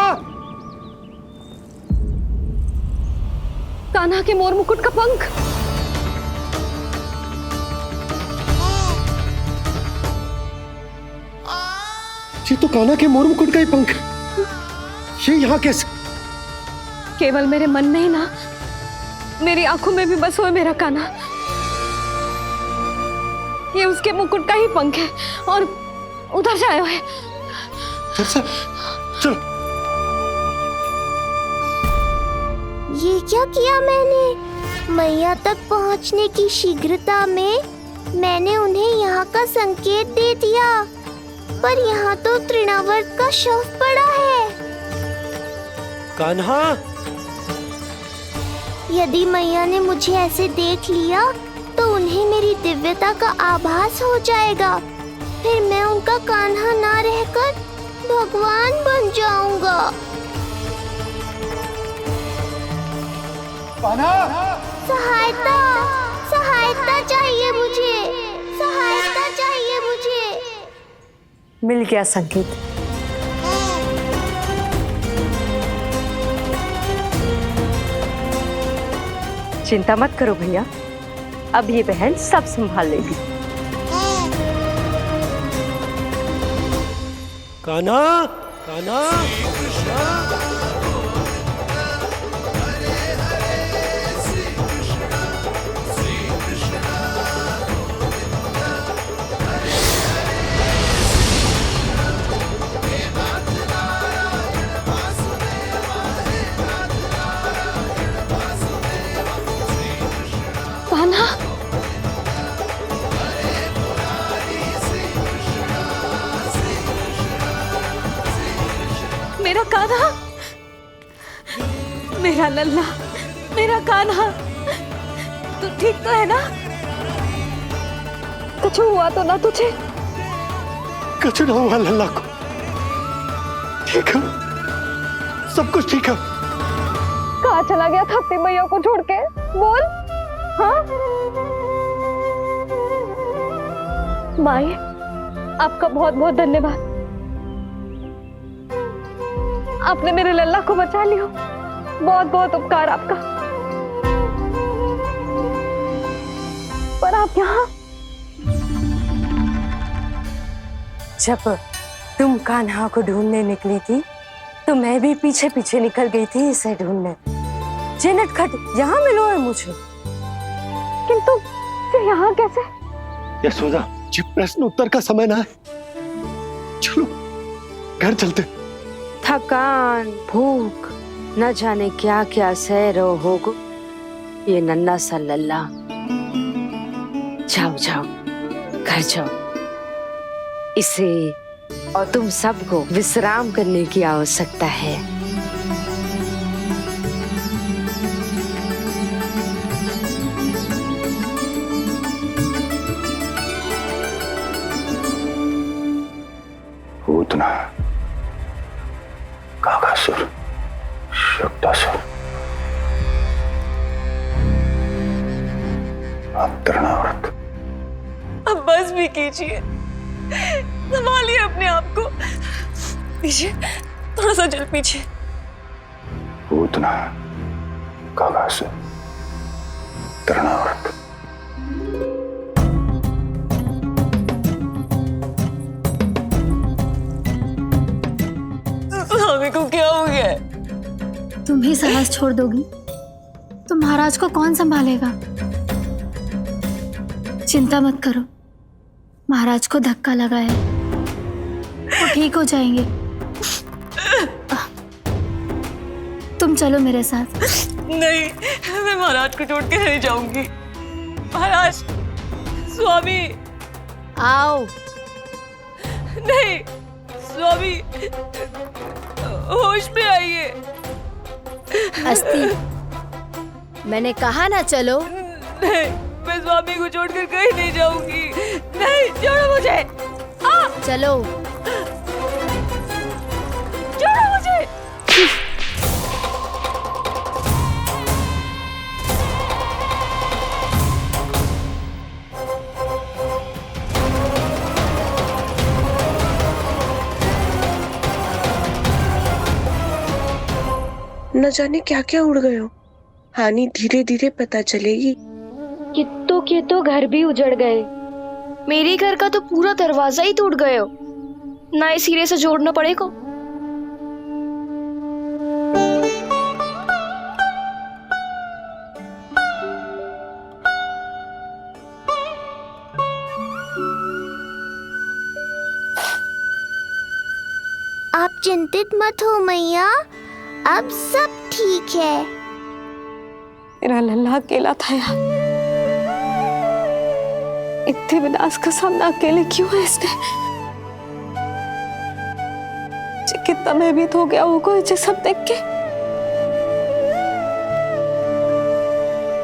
कान्हा के मोर मुकुट का पंख। ये तो कान्हा के मोर मुकुट का ही पंख। ये यहाँ कैसे? केवल मेरे मन में ही ना, मेरी आंखों में भी बस हुए मेरा कान्हा। ये उसके मुकुट का ही पंख है और उधर से आया है। चलो। ये क्या किया मैंने? मैया तक पहुंचने की शीघ्रता में मैंने उन्हें यहाँ का संकेत दे दिया, पर यहाँ तो तृणावर्त का शव पड़ा है। कान्हा, यदि मैया ने मुझे ऐसे देख लिया तो उन्हें मेरी दिव्यता का आभास हो जाएगा। फिर मैं उनका कान्हा ना रहकर भगवान बन जाऊंगा। सहायता, सहायता चाहिए मुझे, सहायता चाहिए मुझे। मिल गया संकेत। चिंता मत करो भैया, अब ये बहन सब संभाल लेगी। कान्हा, कान्हा, कान्हा, मेरा कान्हा, मेरा लल्ला, मेरा कान्हा, तू ठीक तो है ना? कुछ हुआ तो ना तुझे? कुछ ना हुआ लल्ला को। ठीक है, सब कुछ ठीक है। कहाँ चला गया था अपनी मैया को छोड़ के? बोल। हाँ माई, आपका बहुत बहुत धन्यवाद। आपने मेरे लल्ला को बचा लिया, बहुत बहुत उपकार आपका। पर आप यहाँ? जब तुम कान्हा को ढूंढने निकली थी तो मैं भी पीछे पीछे निकल गई थी इसे ढूंढने। जे नटखट यहाँ मिलो है मुझे। किंतु फिर यहाँ कैसे? यशोदा, ये प्रश्न उत्तर का समय ना है। चलो घर चलते। थकान, भूख, न जाने क्या क्या सह रहो होगो ये नन्हा सा लल्ला। जाओ जाओ, घर जाओ। इसे और तुम सबको विश्राम करने की आवश्यकता है। पूतना, काकासुर, शुक्तासुर, अब तृणावर्त। अब बस भी कीजिए, संभालिए अपने आप को। पीछे, थोड़ा सा जल पीछे। पूतना, काकासुर, तृणावर्त। स्वामी को क्या हो गया है? तुम ही साहस छोड़ दोगी तो महाराज को कौन संभालेगा? चिंता मत करो, महाराज को धक्का लगा है, वो ठीक हो जाएंगे। तुम चलो मेरे साथ। नहीं, मैं महाराज को छोड़ के नहीं जाऊंगी। महाराज, स्वामी, आओ। नहीं, स्वामी, होश में आइए। अस्ति, मैंने कहा ना चलो। नहीं, मैं स्वामी को छोड़कर कहीं नहीं जाऊंगी। नहीं, छोड़ो मुझे। चलो। छोड़ो मुझे। न जाने क्या क्या उड़ गए हो। हानि धीरे धीरे पता चलेगी। कित्तों के तो घर भी उजड़ गए। मेरे घर का तो पूरा दरवाजा ही टूट गए हो। नए सिरे से जोड़ना पड़ेगा। आप चिंतित मत हो मैया, अब सब ठीक है। मेरा लल्ला अकेला था यार। इतने विनाश का सामना अकेले क्यों है इसने? कितना भयभीत हो गया होगा इसे सब देख के।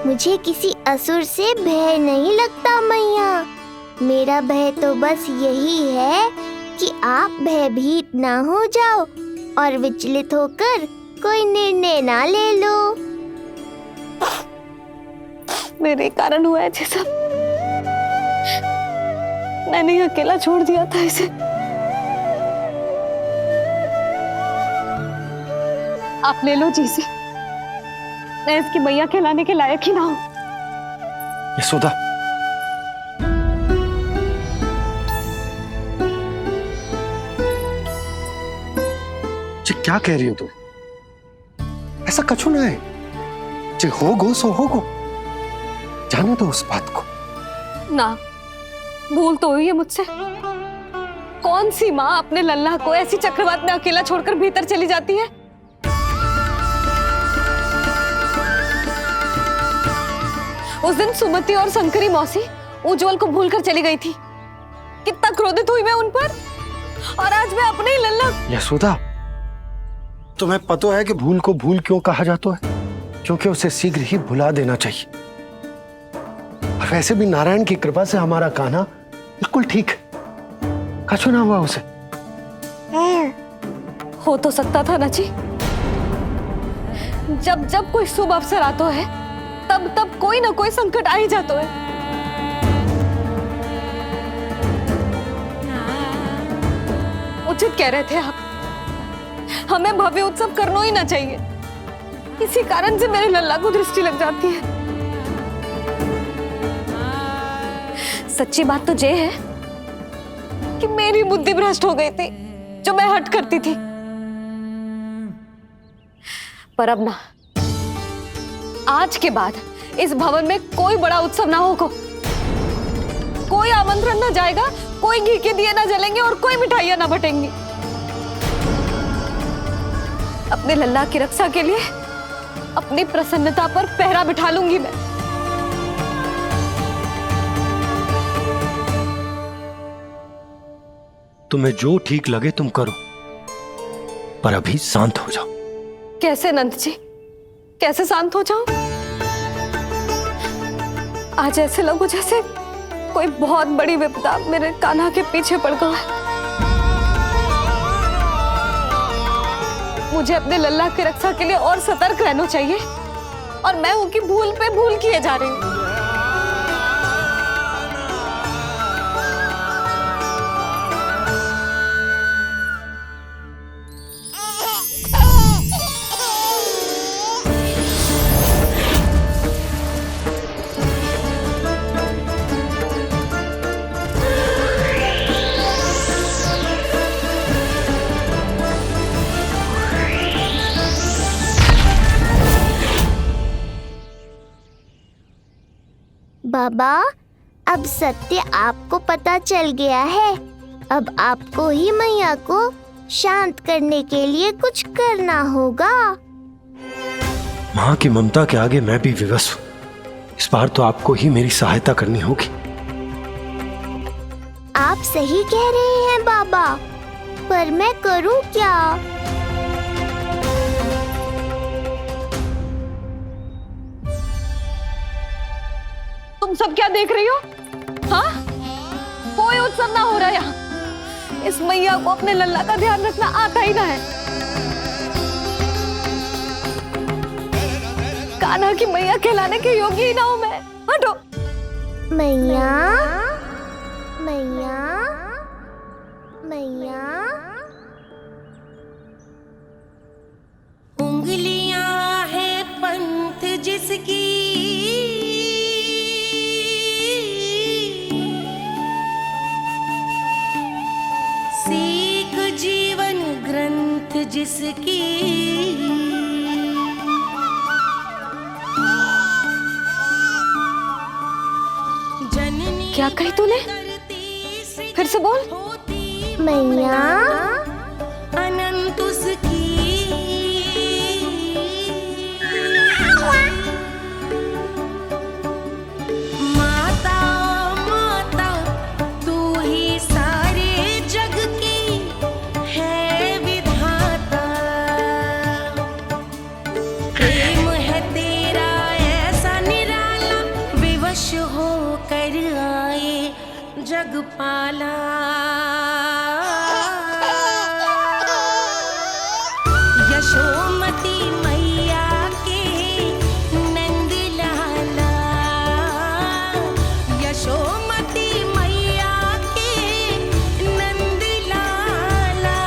मुझे किसी असुर से भय नहीं लगता मैया। मेरा भय तो बस यही है कि आप भयभीत ना हो जाओ और विचलित होकर कोई निर्णय ना ले लो। मेरे कारण हुआ है ये सब। मैंने ही अकेला छोड़ दिया था इसे। आप ले लो जीसी। मैं इसकी मैया कहलाने के लायक ही ना हूं। यशोदा, ये क्या कह रही हो तुम? ऐसा कछु ना है। जे होगो सो होगो, जाने दो उस बात को। ना, भूल तो हुई है मुझसे। कौन सी माँ अपने लल्ला को ऐसी चक्रवात में अकेला छोड़कर भीतर चली जाती है? उस दिन सुमति और शंकरी मौसी उज्जवल को भूलकर चली गई थी। कितना क्रोधित हुई मैं उन पर, और आज मैं अपने ही लल्ला। यशोदा, तुम्हें पता है कि भूल को भूल क्यों कहा जाता है? क्योंकि उसे शीघ्र ही भुला देना चाहिए। और वैसे भी नारायण की कृपा से हमारा कान्हा बिल्कुल ठीक है। कछु ना हुआ उसे। हो तो सकता था ना जी। जब जब कोई शुभ अवसर आता है तब तब कोई ना कोई संकट आ ही जाता है। उचित कह रहे थे आप। हमें भव्य उत्सव करना ही ना चाहिए। इसी कारण से मेरे लल्ला को दृष्टि लग जाती है। सच्ची बात तो ये है कि मेरी बुद्धि भ्रष्ट हो गई थी, जो मैं हट करती थी। पर अब ना, आज के बाद इस भवन में कोई बड़ा उत्सव ना होगा। कोई आमंत्रण ना जाएगा, कोई घी के दिए ना जलेंगे और कोई मिठाइयां ना बटेंगी। अपने लल्ला की रक्षा के लिए अपनी प्रसन्नता पर पहरा बिठा लूंगी मैं। तुम्हें जो ठीक लगे तुम करो, पर अभी शांत हो जाओ। कैसे नंद जी, कैसे शांत हो जाऊं? आज ऐसे लगो जैसे कोई बहुत बड़ी विपदा मेरे कान्हा के पीछे पड़ गया है। मुझे अपने लल्ला की रक्षा के लिए और सतर्क रहना चाहिए, और मैं उनकी भूल पे भूल किए जा रही हूँ। बाबा, अब सत्य आपको पता चल गया है। अब आपको ही मैया को शांत करने के लिए कुछ करना होगा। माँ की ममता के आगे मैं भी विवश हूँ। इस बार तो आपको ही मेरी सहायता करनी होगी। आप सही कह रहे हैं बाबा, पर मैं करूं क्या? तुम सब क्या देख रही हो? हाँ, कोई उत्सव ना हो रहा यहाँ। इस मैया को अपने लल्ला का ध्यान रखना आता ही ना है। कान्हा की मैया कहलाने के योग्य ही ना हूं मैं। हटो। मैया, मैया, मैया। उंगलियां है पंथ जिसकी, सीख जीवन ग्रंथ जिसकी, क्या कही तूने? फिर से बोल। मैया, अनंत उसकी, माता माता तू ही सारे जग की है विधाता। प्रेम है तेरा ऐसा निराला, विवश होकर आए जग पाला। यशोमती मैया के नंद लाला, यशोमती मैया के नंद लाला,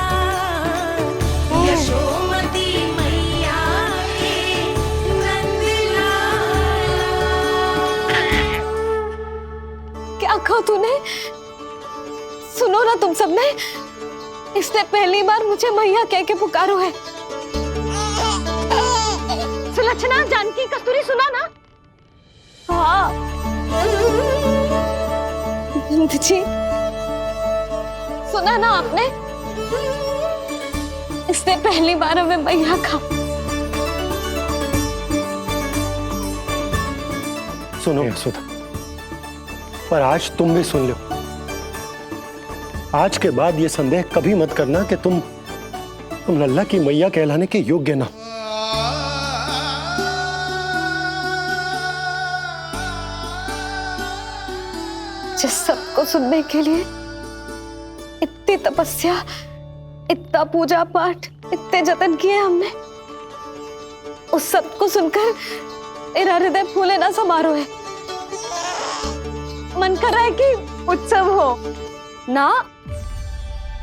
यशोमती मैया के नंद लाला। क्या कहा तूने? सुनो ना तुम सबने, इसने पहली बार मुझे मैया कह के पुकारो है। सुलक्षणा, जानकी, कस्तूरी, सुना ना? हाँ जी, सुना ना आपने? इसने पहली बार हमें मैया कहा। सुनो यशोदा, पर आज तुम भी सुन लो। आज के बाद ये संदेह कभी मत करना कि तुम लल्ला की मैया कहलाने के योग्य ना। जिस सबको सुनने के लिए इतनी तपस्या, इतना पूजा पाठ, इतने जतन किए हमने, उस सब को सुनकर मेरा हृदय फूले ना समारोह है। मन कर रहा है कि उत्सव हो ना,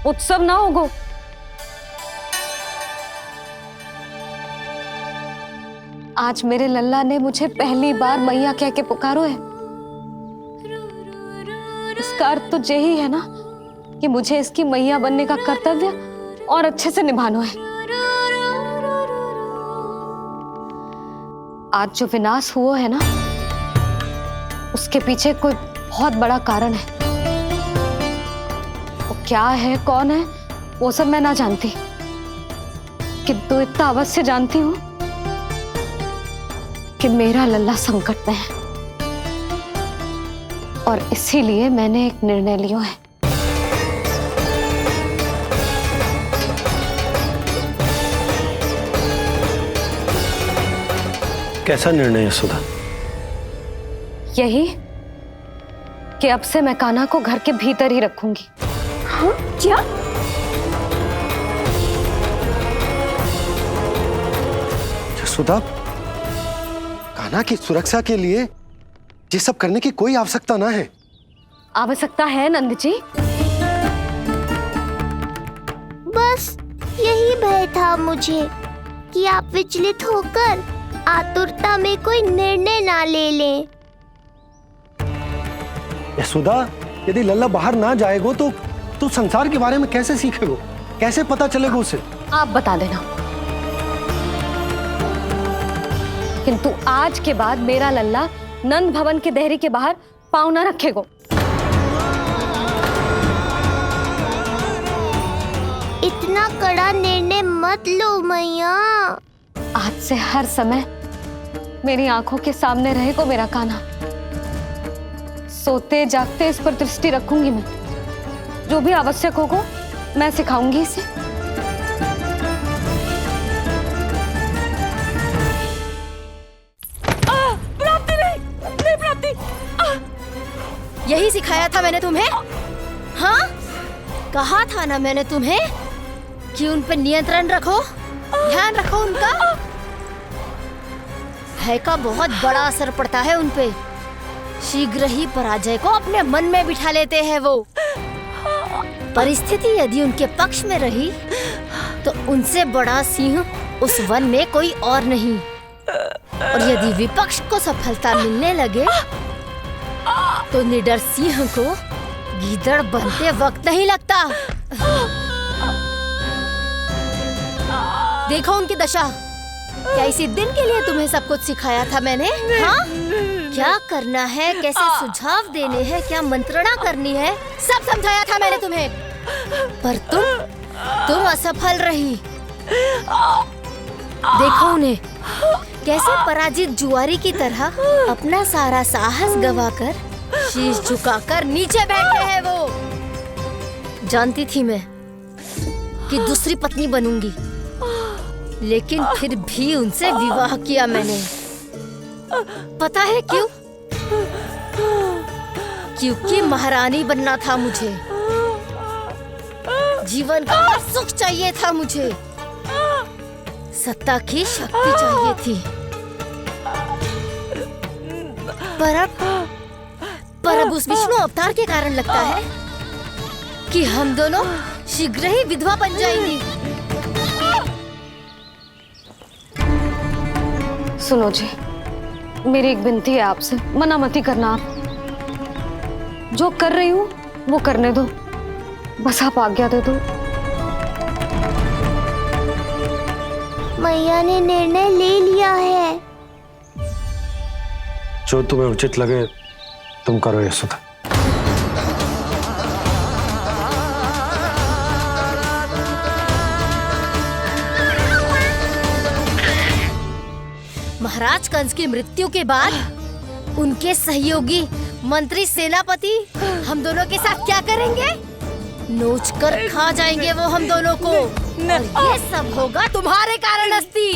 उत्सव ना होगो। आज मेरे लल्ला ने मुझे पहली बार मैया कह के पुकारो है। इसका अर्थ तो यही है ना कि मुझे इसकी मैया बनने का कर्तव्य और अच्छे से निभाना है। आज जो विनाश हुआ है ना, उसके पीछे कोई बहुत बड़ा कारण है। वो क्या है, कौन है, वो सब मैं ना जानती, किंतु इतना अवश्य जानती हूं कि मेरा लल्ला संकट में है, और इसीलिए मैंने एक निर्णय लिया है। कैसा निर्णय है सुधा? यही कि अब से मैं कान्हा को घर के भीतर ही रखूंगी। हाँ? क्या? सुधा, कान्हा की सुरक्षा के लिए ये सब करने की कोई आवश्यकता ना है। आवश्यकता है नंद जी। बस यही भय था मुझे कि आप विचलित होकर आतुरता में कोई निर्णय ना ले लें। यशोदा, यदि लल्ला बाहर ना जाएगो तो संसार के बारे में कैसे सीखेगो? कैसे पता चलेगा उसे? आप बता देना। किंतु आज के बाद मेरा लल्ला नंद भवन के देहरी के बाहर पाँव न रखेगो। इतना कड़ा निर्णय मत लो मैया। आज से हर समय मेरी आंखों के सामने रहेगो मेरा कान्हा। सोते जागते इस पर दृष्टि रखूंगी मैं। जो भी आवश्यक होगा मैं सिखाऊंगी इसे। प्राप्ति नहीं प्राप्ति। यही सिखाया था मैंने तुम्हें। हाँ, कहा था ना मैंने तुम्हें कि उन पे नियंत्रण रखो, ध्यान रखो उनका। भय का बहुत बड़ा असर पड़ता है उन पे। शीघ्र ही पराजय को अपने मन में बिठा लेते हैं वो। परिस्थिति यदि उनके पक्ष में रही तो उनसे बड़ा सिंह उस वन में कोई और नहीं। और यदि विपक्ष को सफलता मिलने लगे तो निडर सिंह को गीदड़ बनते वक्त नहीं लगता। देखो उनकी दशा। क्या इसी दिन के लिए तुम्हें सब कुछ सिखाया था मैंने? हाँ? क्या करना है, कैसे सुझाव देने हैं, क्या मंत्रणा करनी है, सब समझाया था मैंने तुम्हें। पर तुम असफल रही। देखो उन्हें कैसे पराजित जुआरी की तरह अपना सारा साहस गवाकर शीश झुकाकर नीचे बैठे हैं वो। जानती थी मैं कि दूसरी पत्नी बनूंगी, लेकिन फिर भी उनसे विवाह किया मैंने। पता है क्यों? क्योंकि महारानी बनना था मुझे। जीवन का हर सुख चाहिए था मुझे। सत्ता की शक्ति चाहिए थी। पर अब उस विष्णु अवतार के कारण लगता है कि हम दोनों शीघ्र ही विधवा बन जाएंगी। सुनो जी, मेरी एक विनती है आपसे, मना मत ही करना। आप जो कर रही हूँ वो करने दो, बस आप आज्ञा दे दो। मैया ने निर्णय ले लिया है। जो तुम्हें उचित लगे तुम करो यशोदा। महाराज कंस की मृत्यु के बाद उनके सहयोगी मंत्री सेनापति हम दोनों के साथ क्या करेंगे? नोच कर खा जाएंगे वो हम दोनों को। और ये सब होगा तुम्हारे कारण अस्ति।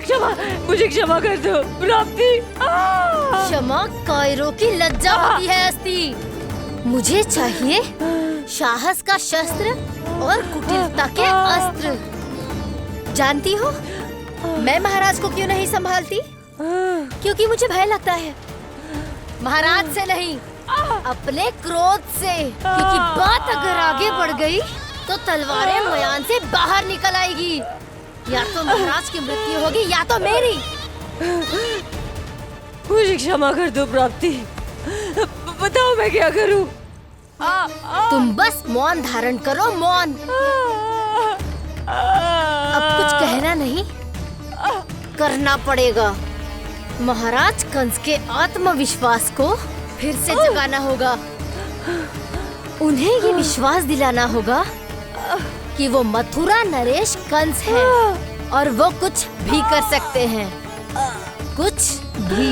क्षमा, मुझे क्षमा कर दो प्राप्ति। क्षमा कायरों की लज्जा होती है अस्ति। मुझे चाहिए साहस का शस्त्र और कुटिलता के अस्त्र। जानती हो मैं महाराज को क्यों नहीं संभालती? क्योंकि मुझे भय लगता है। महाराज से नहीं, अपने क्रोध से। क्योंकि बात अगर आगे बढ़ गई तो तलवारें मयान से बाहर निकल आएगी। या तो महाराज की मृत्यु होगी या तो मेरी। मुझे क्षमा कर दो प्राप्ति। बताओ मैं क्या करूं? तुम बस मौन धारण करो, मौन। अब कुछ कहना नहीं, करना पड़ेगा। महाराज कंस के आत्मविश्वास को फिर से जगाना होगा। उन्हें ये विश्वास दिलाना होगा कि वो मथुरा नरेश कंस है और वो कुछ भी कर सकते हैं, कुछ भी।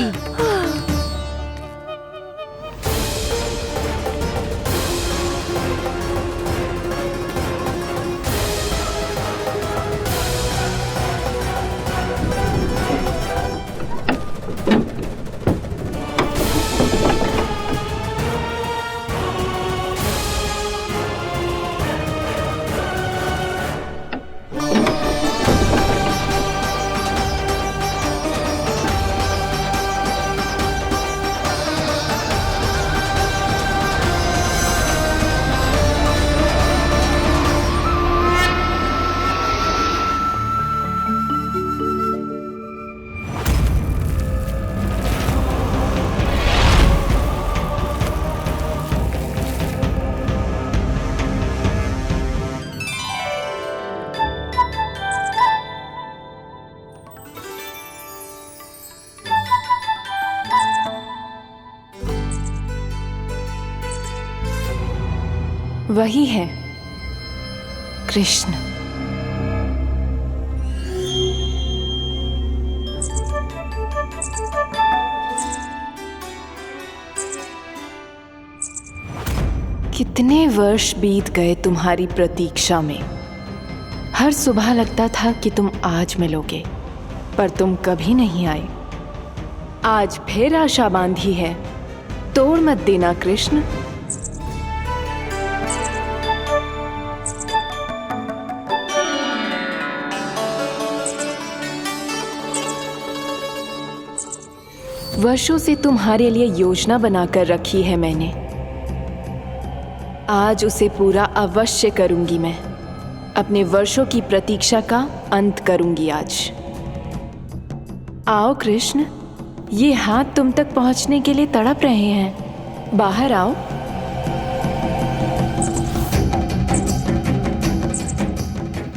वही है कृष्ण। कितने वर्ष बीत गए तुम्हारी प्रतीक्षा में। हर सुबह लगता था कि तुम आज मिलोगे, पर तुम कभी नहीं आए। आज फिर आशा बांधी है, तोड़ मत देना कृष्ण। वर्षों से तुम्हारे लिए योजना बनाकर रखी है मैंने। आज उसे पूरा अवश्य करूंगी मैं। अपने वर्षों की प्रतीक्षा का अंत करूंगी आज। आओ कृष्ण, ये हाथ तुम तक पहुंचने के लिए तड़प रहे हैं। बाहर आओ।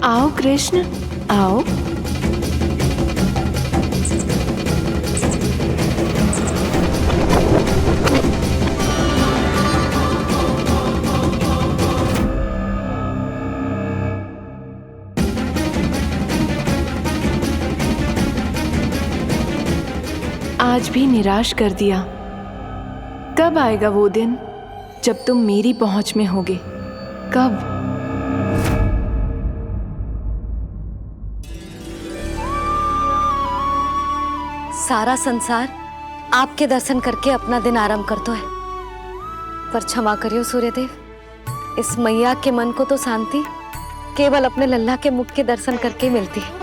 आओ कृष्ण, आओ। आज भी निराश कर दिया। कब आएगा वो दिन जब तुम मेरी पहुंच में होगे? कब? सारा संसार आपके दर्शन करके अपना दिन आराम करता है, पर क्षमा करियो सूर्यदेव, इस मैया के मन को तो शांति केवल अपने लल्ला के मुख के दर्शन करके मिलती है।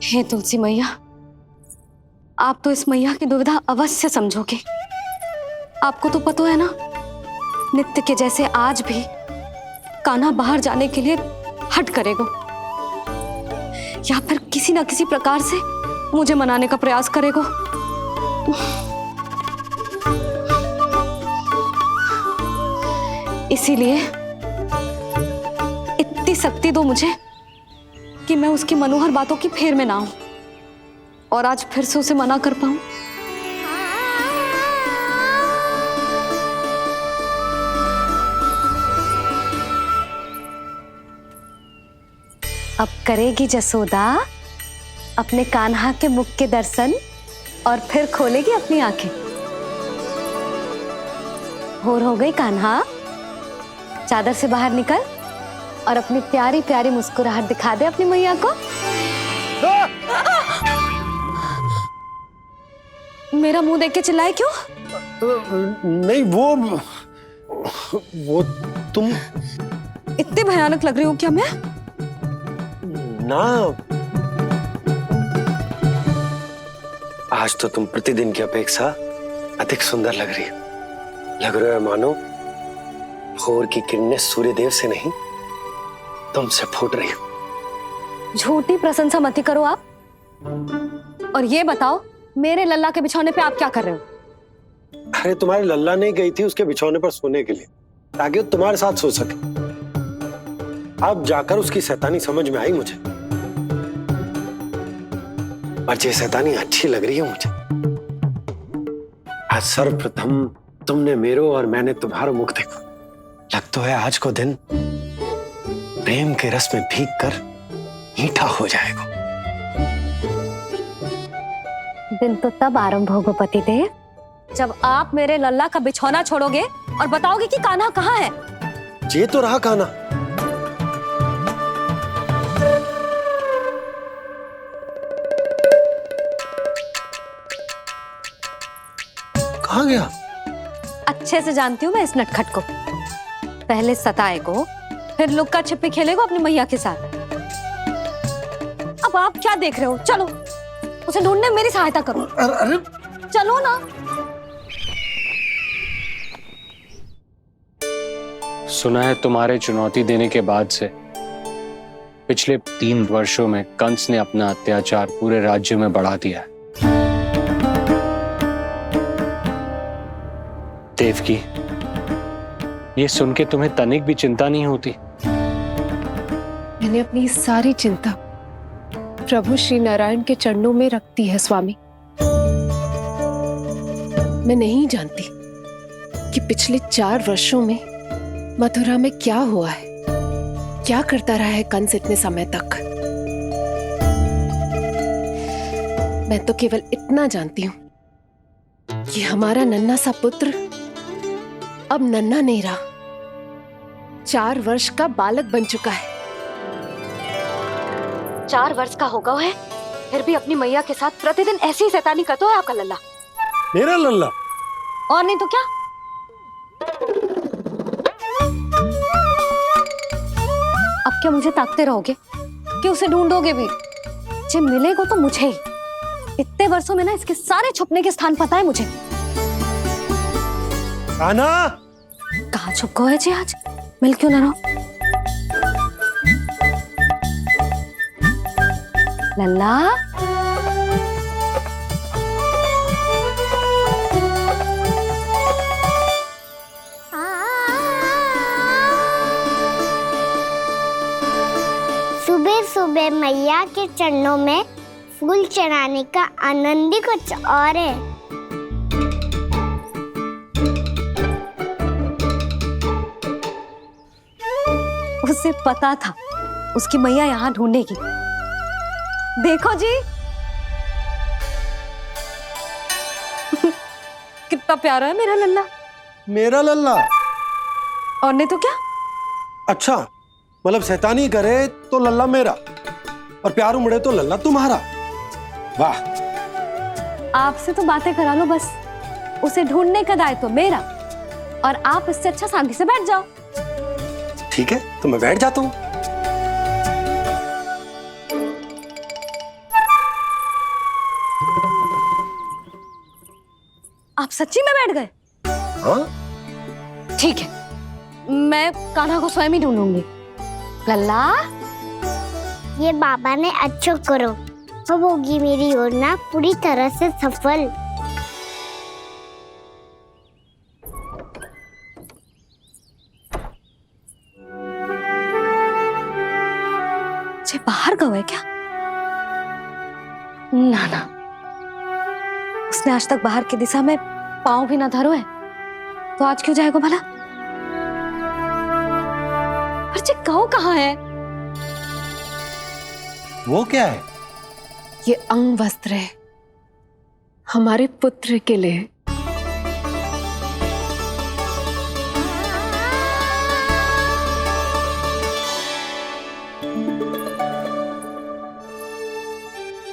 हे तुलसी मैया, आप तो इस मैया की दुविधा अवश्य समझोगे। आपको तो पता है ना, नित्य के जैसे आज भी कान्हा बाहर जाने के लिए हट करेगा, या फिर किसी ना किसी प्रकार से मुझे मनाने का प्रयास करेगा। इसीलिए इतनी शक्ति दो मुझे कि मैं उसकी मनोहर बातों की फेर में ना हूं और आज फिर से उसे मना कर पाऊं। अब करेगी जसोदा अपने कान्हा के मुख के दर्शन और फिर खोलेगी अपनी आंखें। भोर हो गई कान्हा, चादर से बाहर निकल और अपनी प्यारी प्यारी मुस्कुराहट दिखा दे अपनी मैया को। मेरा मुंह देख के चिल्लाए क्यों? नहीं, वो तुम इतने भयानक लग रही हूँ क्या मैं? ना, आज तो तुम प्रतिदिन की अपेक्षा अधिक सुंदर लग रही हो। लग रहा है मानो भोर की किरणें सूर्यदेव से नहीं तुमसे फूट रही हो। झूठी प्रशंसा मत करो आप। और ये बताओ, मेरे लल्ला के बिछौने पे आप क्या कर रहे हो? अरे तुम्हारे लल्ला नहीं गई थी उसके बिछौने पर सोने के लिए, ताकि वो तुम्हारे साथ सो सके। अब जाकर उसकी शैतानी समझ में आई मुझे, और ये शैतानी अच्छी लग रही है मुझे। आज सर्वप्रथम तुमने मेरो और मैंने तुम्हारा मुख देखा। लग तो है आज को दिन प्रेम के रस में भीग कर मीठा हो जाएगा। दिन तो तब आरंभ होगा पतिदेव, जब आप मेरे लल्ला का बिछौना छोड़ोगे और बताओगे कि कान्हा कहाँ है। ये तो रहा कान्हा। कहाँ गया? अच्छे से जानती हूँ मैं इस नटखट को। पहले सताएगो, फिर लुक्का छिपी खेलेगो अपनी मैया के साथ। अब आप क्या देख रहे हो? चलो उसे ढूंढने में मेरी सहायता करो। अरे चलो ना। सुना है तुम्हारे चुनौती देने के बाद से पिछले 3 वर्षों में कंस ने अपना अत्याचार पूरे राज्य में बढ़ा दिया है। देवकी, ये सुन के तुम्हें तनिक भी चिंता नहीं होती? मैंने अपनी सारी चिंता प्रभु श्री नारायण के चरणों में रख दी है स्वामी। मैं नहीं जानती कि पिछले 4 वर्षों में मथुरा में क्या हुआ है, क्या करता रहा है कंस इतने समय तक। मैं तो केवल इतना जानती हूं कि हमारा नन्हा सा पुत्र अब नन्हा नहीं रहा, 4 वर्ष का बालक बन चुका है। 4 वर्ष का होगा है, फिर भी अपनी मैया के साथ प्रतिदिन ऐसी ही शैतानी करता है आपका लल्ला। मेरा लल्ला? और नहीं तो क्या। अब क्या मुझे ताकते रहोगे कि उसे ढूंढोगे भी? जब मिलेगा तो मुझे ही। इतने वर्षों में ना इसके सारे छुपने के स्थान पता है मुझे। कान्हा, कहाँ छुप गए जी आज? मिल क्यों ना रहो? लल्ला, सुबह सुबह मैया के चरणों में फूल चढ़ाने का आनंद ही कुछ और है। उसे पता था उसकी मैया यहाँ ढूंढेगी। देखो जी कितना प्यारा है मेरा लल्ला। मेरा लल्ला? और नहीं तो क्या। अच्छा, मतलब शैतानी करे तो लल्ला मेरा और प्यार उमड़े तो लल्ला तुम्हारा। वाह। आपसे तो बातें करा लो बस, उसे ढूंढने का दायित्व मेरा, और आप इससे अच्छा शांति से बैठ जाओ। ठीक है, तो मैं बैठ जाता हूँ। आप सच्ची में बैठ गए? हाँ? ठीक है, मैं कान्हा को स्वयं ही ढूंढूंगी। लल्ला, ये बाबा ने अच्छा करो, अब होगी मेरी योजना पूरी तरह से सफल। जे बाहर गए क्या? ना ना, उसने आज तक बाहर की दिशा में पांव भी ना धरो है, तो आज क्यों जाएगा भला? पर जे कहो कहाँ है? वो क्या है? ये अंग वस्त्र है हमारे पुत्र के लिए।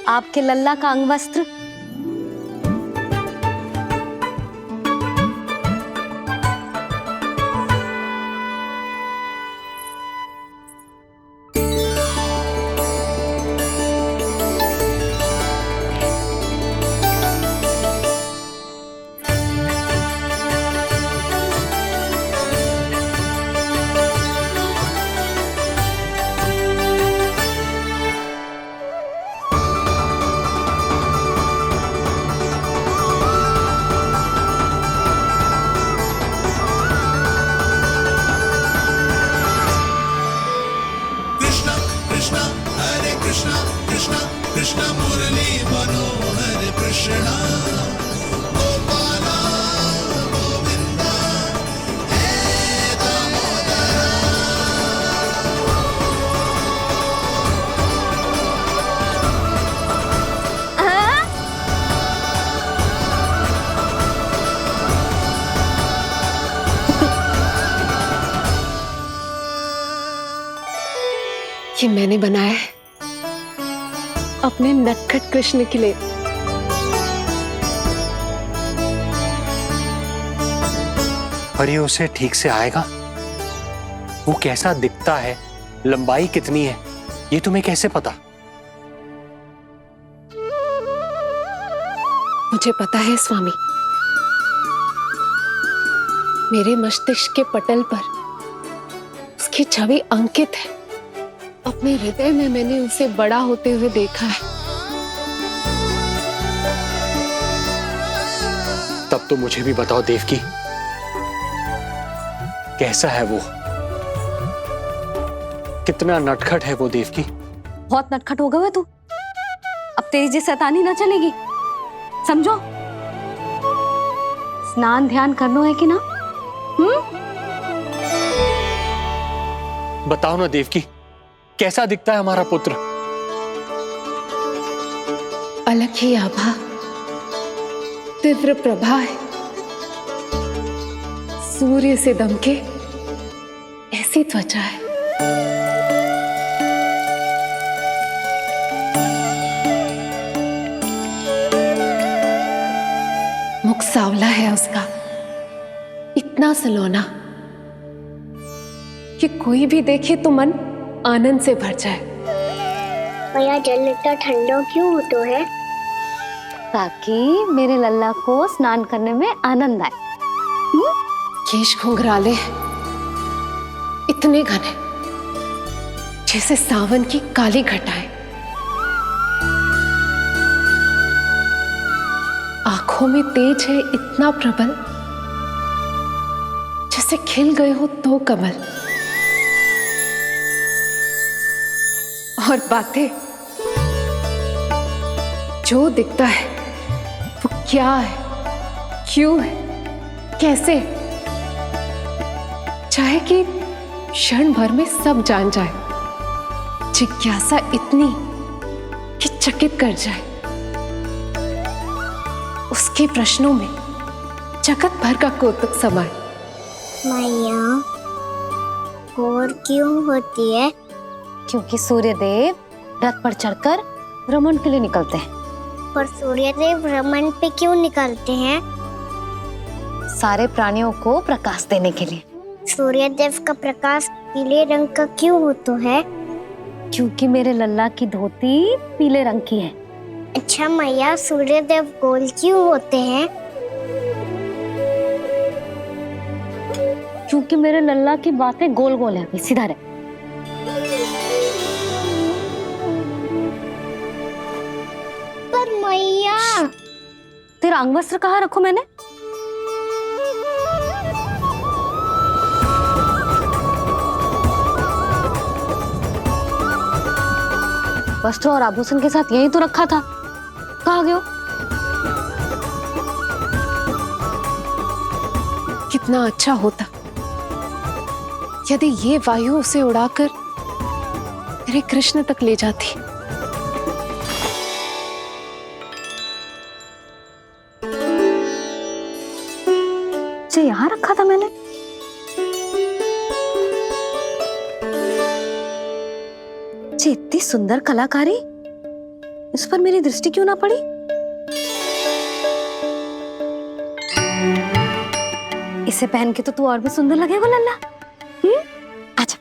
आपके लल्ला का अंग वस्त्र? ये मैंने बनाया है अपने नटखट कृष्ण के लिए। पर ये उसे ठीक से आएगा? वो कैसा दिखता है, लंबाई कितनी है, ये तुम्हें कैसे पता? मुझे पता है स्वामी, मेरे मस्तिष्क के पटल पर उसकी छवि अंकित है। अपने हृदय में मैंने उसे बड़ा होते हुए देखा है। तब तो मुझे भी बताओ देवकी, कैसा है वो? कितना नटखट है वो देवकी? बहुत नटखट हो गए हो तू। अब तेरी जी शैतानी ना चलेगी, समझो। स्नान ध्यान करना है कि ना? बताओ ना देवकी, कैसा दिखता है हमारा पुत्र? अलग ही आभा, तीव्र प्रभा है, सूर्य से दमके ऐसी त्वचा है। मुख सांवला है उसका, इतना सलोना कि कोई भी देखे तो मन आनंद से भर जाए। भैया जल इतना ठंडा क्यों होता है? ताकि मेरे लल्ला को स्नान करने में आनंद आए। केश घुंघराले इतने घने जैसे सावन की काली घटाएं, आंखों में तेज है इतना प्रबल जैसे खिल गए हो दो कमल। और बातें, जो दिखता है वो क्या है, क्यों है, कैसे, चाहे कि क्षण भर में सब जान जाए। जिज्ञासा इतनी कि चकित कर जाए। उसके प्रश्नों में जगत भर का कौतुक समाए। मैया घोर क्यों होती है? क्योंकि सूर्यदेव रथ पर चढ़कर भ्रमण के लिए निकलते हैं। पर सूर्यदेव भ्रमण पे क्यों निकलते हैं? सारे प्राणियों को प्रकाश देने के लिए। सूर्यदेव का प्रकाश पीले रंग का क्यों होता है? क्योंकि मेरे लल्ला की धोती पीले रंग की है। अच्छा मैया, सूर्यदेव गोल क्यों होते हैं? क्योंकि मेरे लल्ला की बातें गोल गोल है, अभी सीधा रहे। पर मैया, तेरा अंगवस्त्र कहाँ रखूं मैंने? वस्त्र और आभूषण के साथ यही तो रखा था, कहाँ गए हो? कितना अच्छा होता यदि ये वायु उसे उड़ाकर मेरे कृष्ण तक ले जाती। जो यहाँ रखा था मैंने। जी इतनी सुंदर कलाकारी, इस पर मेरी दृष्टि क्यों ना पड़ी? इसे पहन के तो तू और भी सुंदर लगेगा लल्ला। आजा।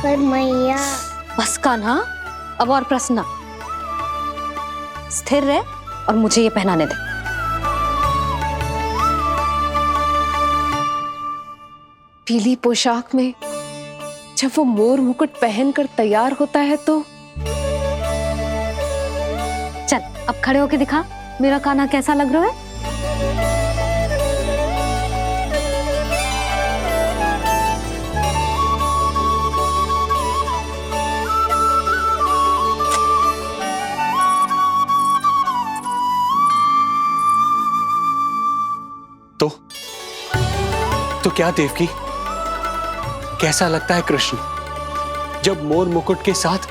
पर मैया। बस कान्हा, अब और प्रश्न ना। स्थिर रह और मुझे ये पहनाने दे। पीली पोशाक में जब वो मोर मुकुट पहनकर तैयार होता है तो चल अब खड़े होके दिखा मेरा कान्हा कैसा लग रहा है। तो क्या देवकी, कैसा लगता है कृष्ण जब मोर मुकुट के साथ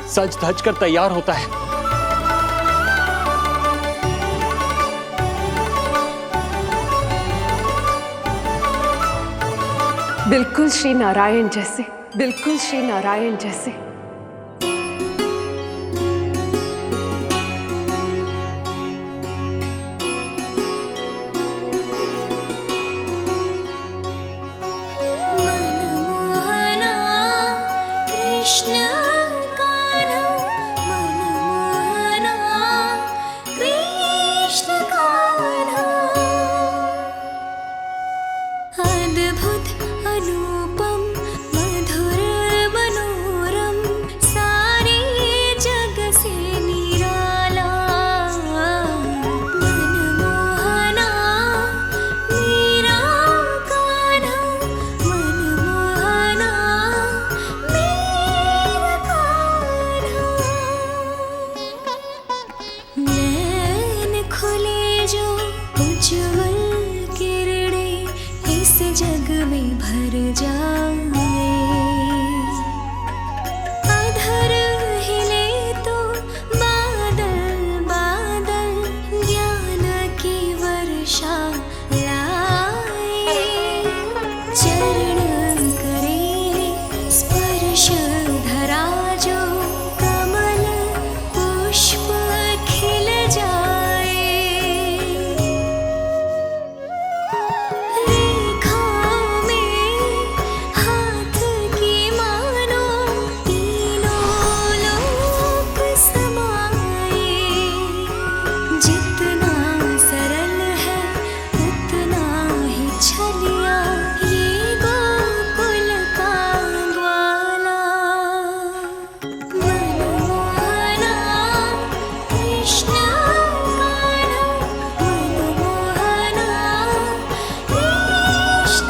सज धज कर तैयार होता है? बिल्कुल श्री नारायण जैसे, बिल्कुल श्री नारायण जैसे। अद्भुत अनुपम मधुर मनोरम उतर जाए, अधर हिले तो बादल बादल ज्ञान की वर्षा लाए, चरण करे स्पर्श धरा जो कमल पुष्प खिल जाए, रेखा में हाथ की मानो तीनों लोक समाए, जितना सरल है उतना ही छलिया ये गोकुल का ग्वाला, मनमोहना कृष्ण कान्हा, मनमोहना कृष्ण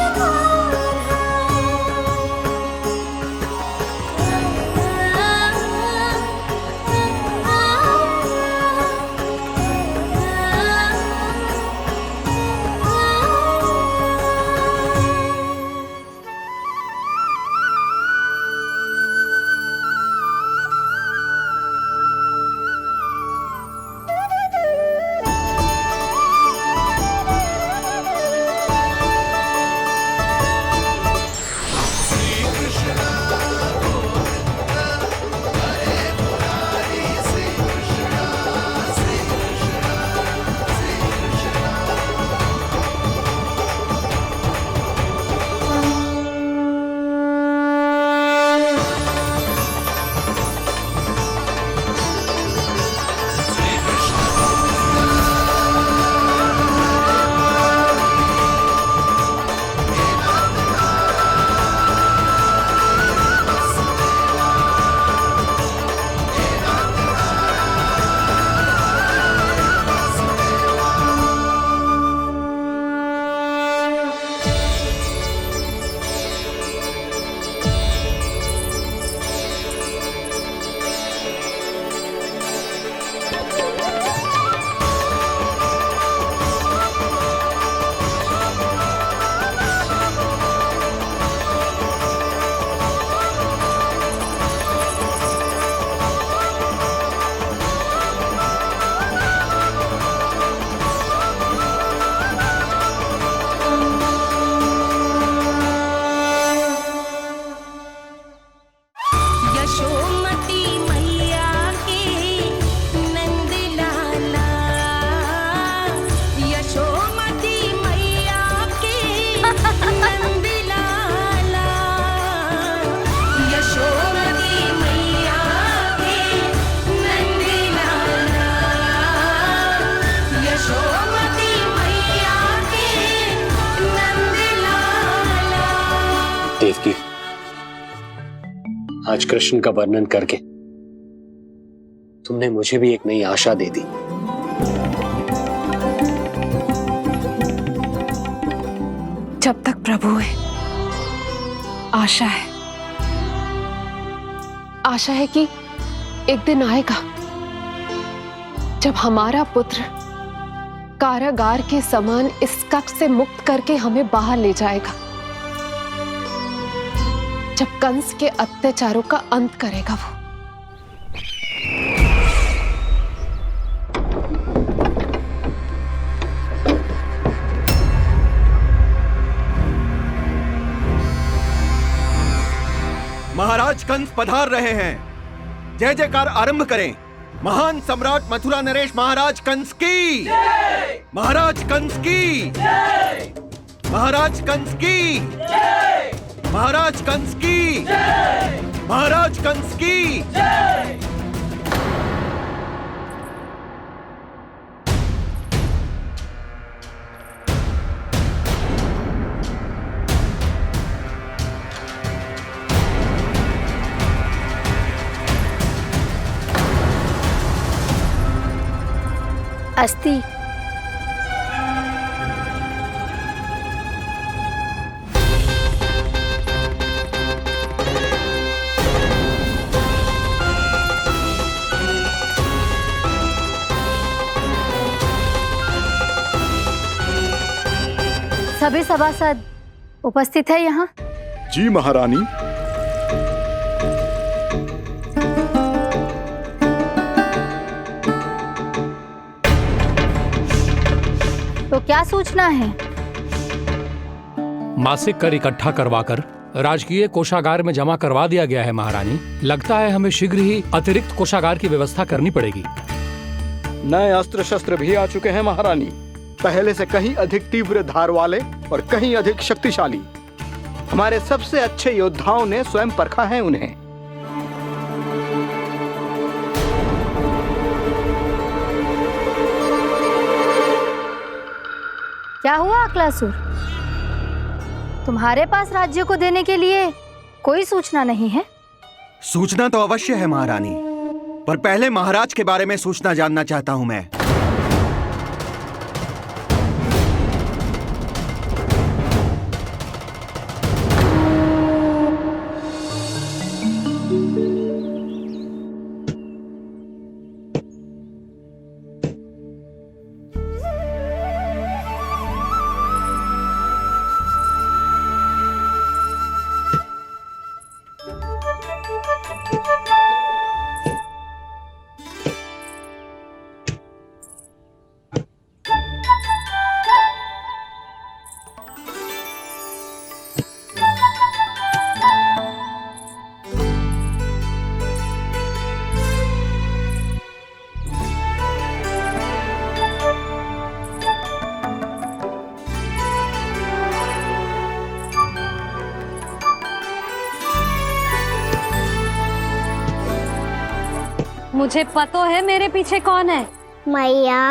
यशोमती मैया के नंद लाला, यशोमती मैया के नंद लाला, यशोमती मैया के नंद लाला, यशोमती मैया के नंद लाला। देवकी, आज कृष्ण का वर्णन करके तुमने मुझे भी एक नई आशा दे दी। जब तक प्रभु है आशा है। आशा है कि एक दिन आएगा जब हमारा पुत्र कारागार के समान इस कक्ष से मुक्त करके हमें बाहर ले जाएगा, जब कंस के अत्याचारों का अंत करेगा वो। महाराज कंस पधार रहे हैं, जय जयकार आरंभ करें। महान सम्राट मथुरा नरेश महाराज कंस की, महाराज कंस की, महाराज कंस की, महाराज कंस की, महाराज कंस की। अस्ति सभी सभासद उपस्थित है यहाँ। जी महारानी। तो क्या सूचना है? मासिक कर इकट्ठा करवाकर राजकीय कोषागार में जमा करवा दिया गया है महारानी। लगता है हमें शीघ्र ही अतिरिक्त कोषागार की व्यवस्था करनी पड़ेगी। नए अस्त्र शस्त्र भी आ चुके हैं महारानी, पहले से कहीं अधिक तीव्र धार वाले और कहीं अधिक शक्तिशाली। हमारे सबसे अच्छे योद्धाओं ने स्वयं परखा है उन्हें। क्या हुआ अक्लासुर? तुम्हारे पास राज्य को देने के लिए कोई सूचना नहीं है? सूचना तो अवश्य है महारानी, पर पहले महाराज के बारे में सूचना जानना चाहता हूं मैं। मुझे पता है मेरे पीछे कौन है। मैया।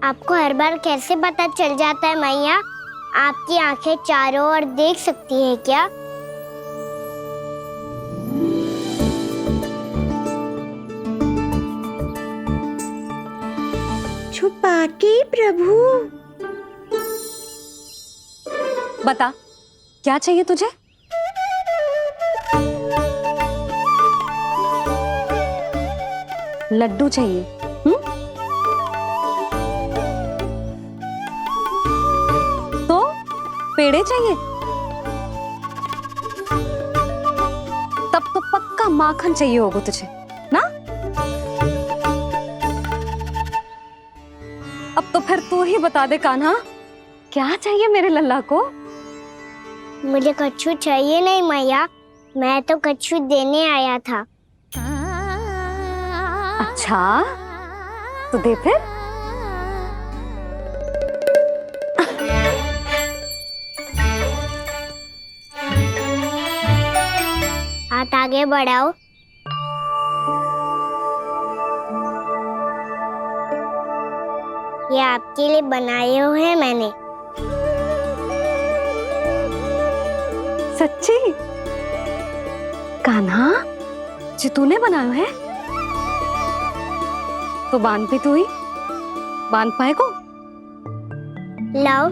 आपको हर बार कैसे पता चल जाता है मैया? आपकी आंखें चारों ओर देख सकती है क्या? छुपा के प्रभु। बता, क्या चाहिए तुझे? लड्डू चाहिए? पेड़े चाहिए? तब तो पक्का माखन चाहिए होगा तुझे ना? अब तो फिर तू ही बता दे कान्हा, क्या चाहिए मेरे लल्ला को? मुझे कच्छू चाहिए नहीं मैया, मैं तो कच्छू देने आया था। अच्छा, तो दे फिर। हाथ आगे बढ़ाओ। ये आपके लिए बनाए हुए हैं मैंने। सच्ची? कान्हा, जी तूने बनाया है? तो बांध भी तू ही, बांध पाए को? लाओ।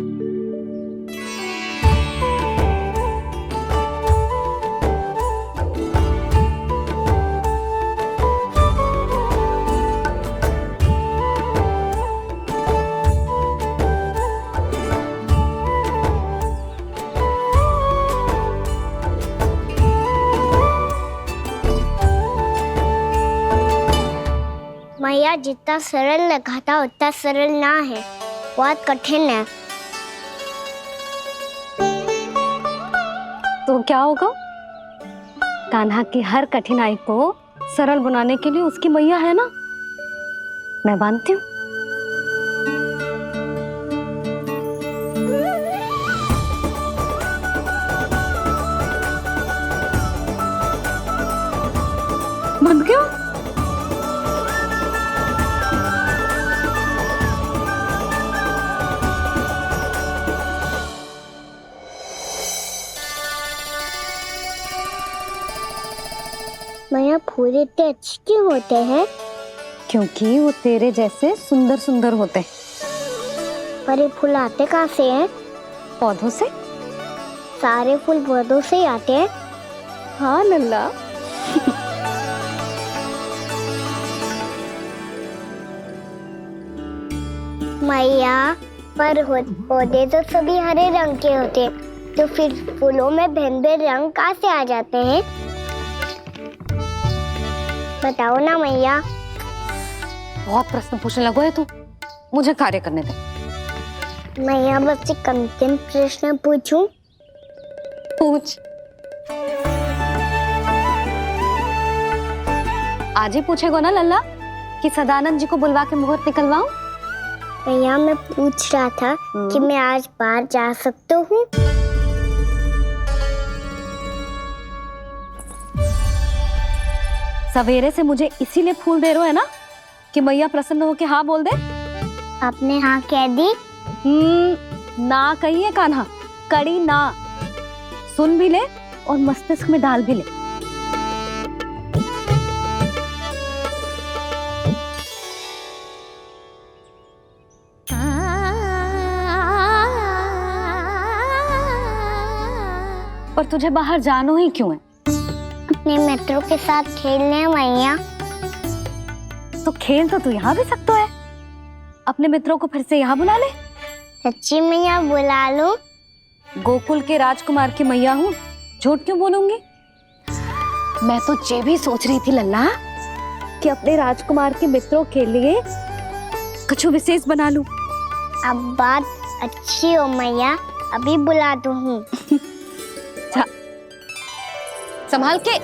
मैया, जितना सरल लगा था उतना सरल ना है, बहुत कठिन है। तो क्या होगा? कान्हा की हर कठिनाई को सरल बनाने के लिए उसकी मैया है ना, मैं बांधती हूँ। बंद क्यों? मैया फूल इतने अच्छे क्यों होते हैं? क्योंकि वो तेरे जैसे सुंदर सुंदर होते हैं। पर ये फूल आते कहाँ से हैं? पौधों से। सारे फूल पौधों से ही आते हैं? हाँ लल्ला। मैया पर पौधे तो सभी हरे रंग के होते हैं, तो फिर फूलों में भिन्न भिन्न रंग कहाँ से आ जाते हैं? बताओ ना मैया। बहुत प्रश्न पूछने लगो है तू, मुझे कार्य करने दे। मैया बस एक अंतिम प्रश्न पूछूं? पूछ। आज ही पूछेगो ना लल्ला कि सदानंद जी को बुलवा के मुहूर्त निकलवाऊं? मैया मैं पूछ रहा था कि मैं आज बाहर जा सकता हूँ? सवेरे से मुझे इसीलिए फूल दे रहे हो है ना कि मैया प्रसन्न हो के हाँ बोल दे। आपने हाँ कह दी? ना कही है कान्हा, कड़ी ना। सुन भी ले और मस्तिष्क में डाल भी ले। पर तुझे बाहर जानो ही क्यों है? अपने मित्रों के साथ खेलने मैया। तो खेल तो तू यहाँ भी सकता है। अपने मित्रों को फिर से यहाँ बुला ले। सच्ची मैया बुला लो। गोकुल के राजकुमार की मैया हूँ, झूठ क्यों बोलूंगी? मैं तो ये भी सोच रही थी लल्ला कि अपने राजकुमार के मित्रों के लिए कुछ विशेष बना लूं। अब बात अच्छी हो मैया, अभी बुला दूँ। संभाल के।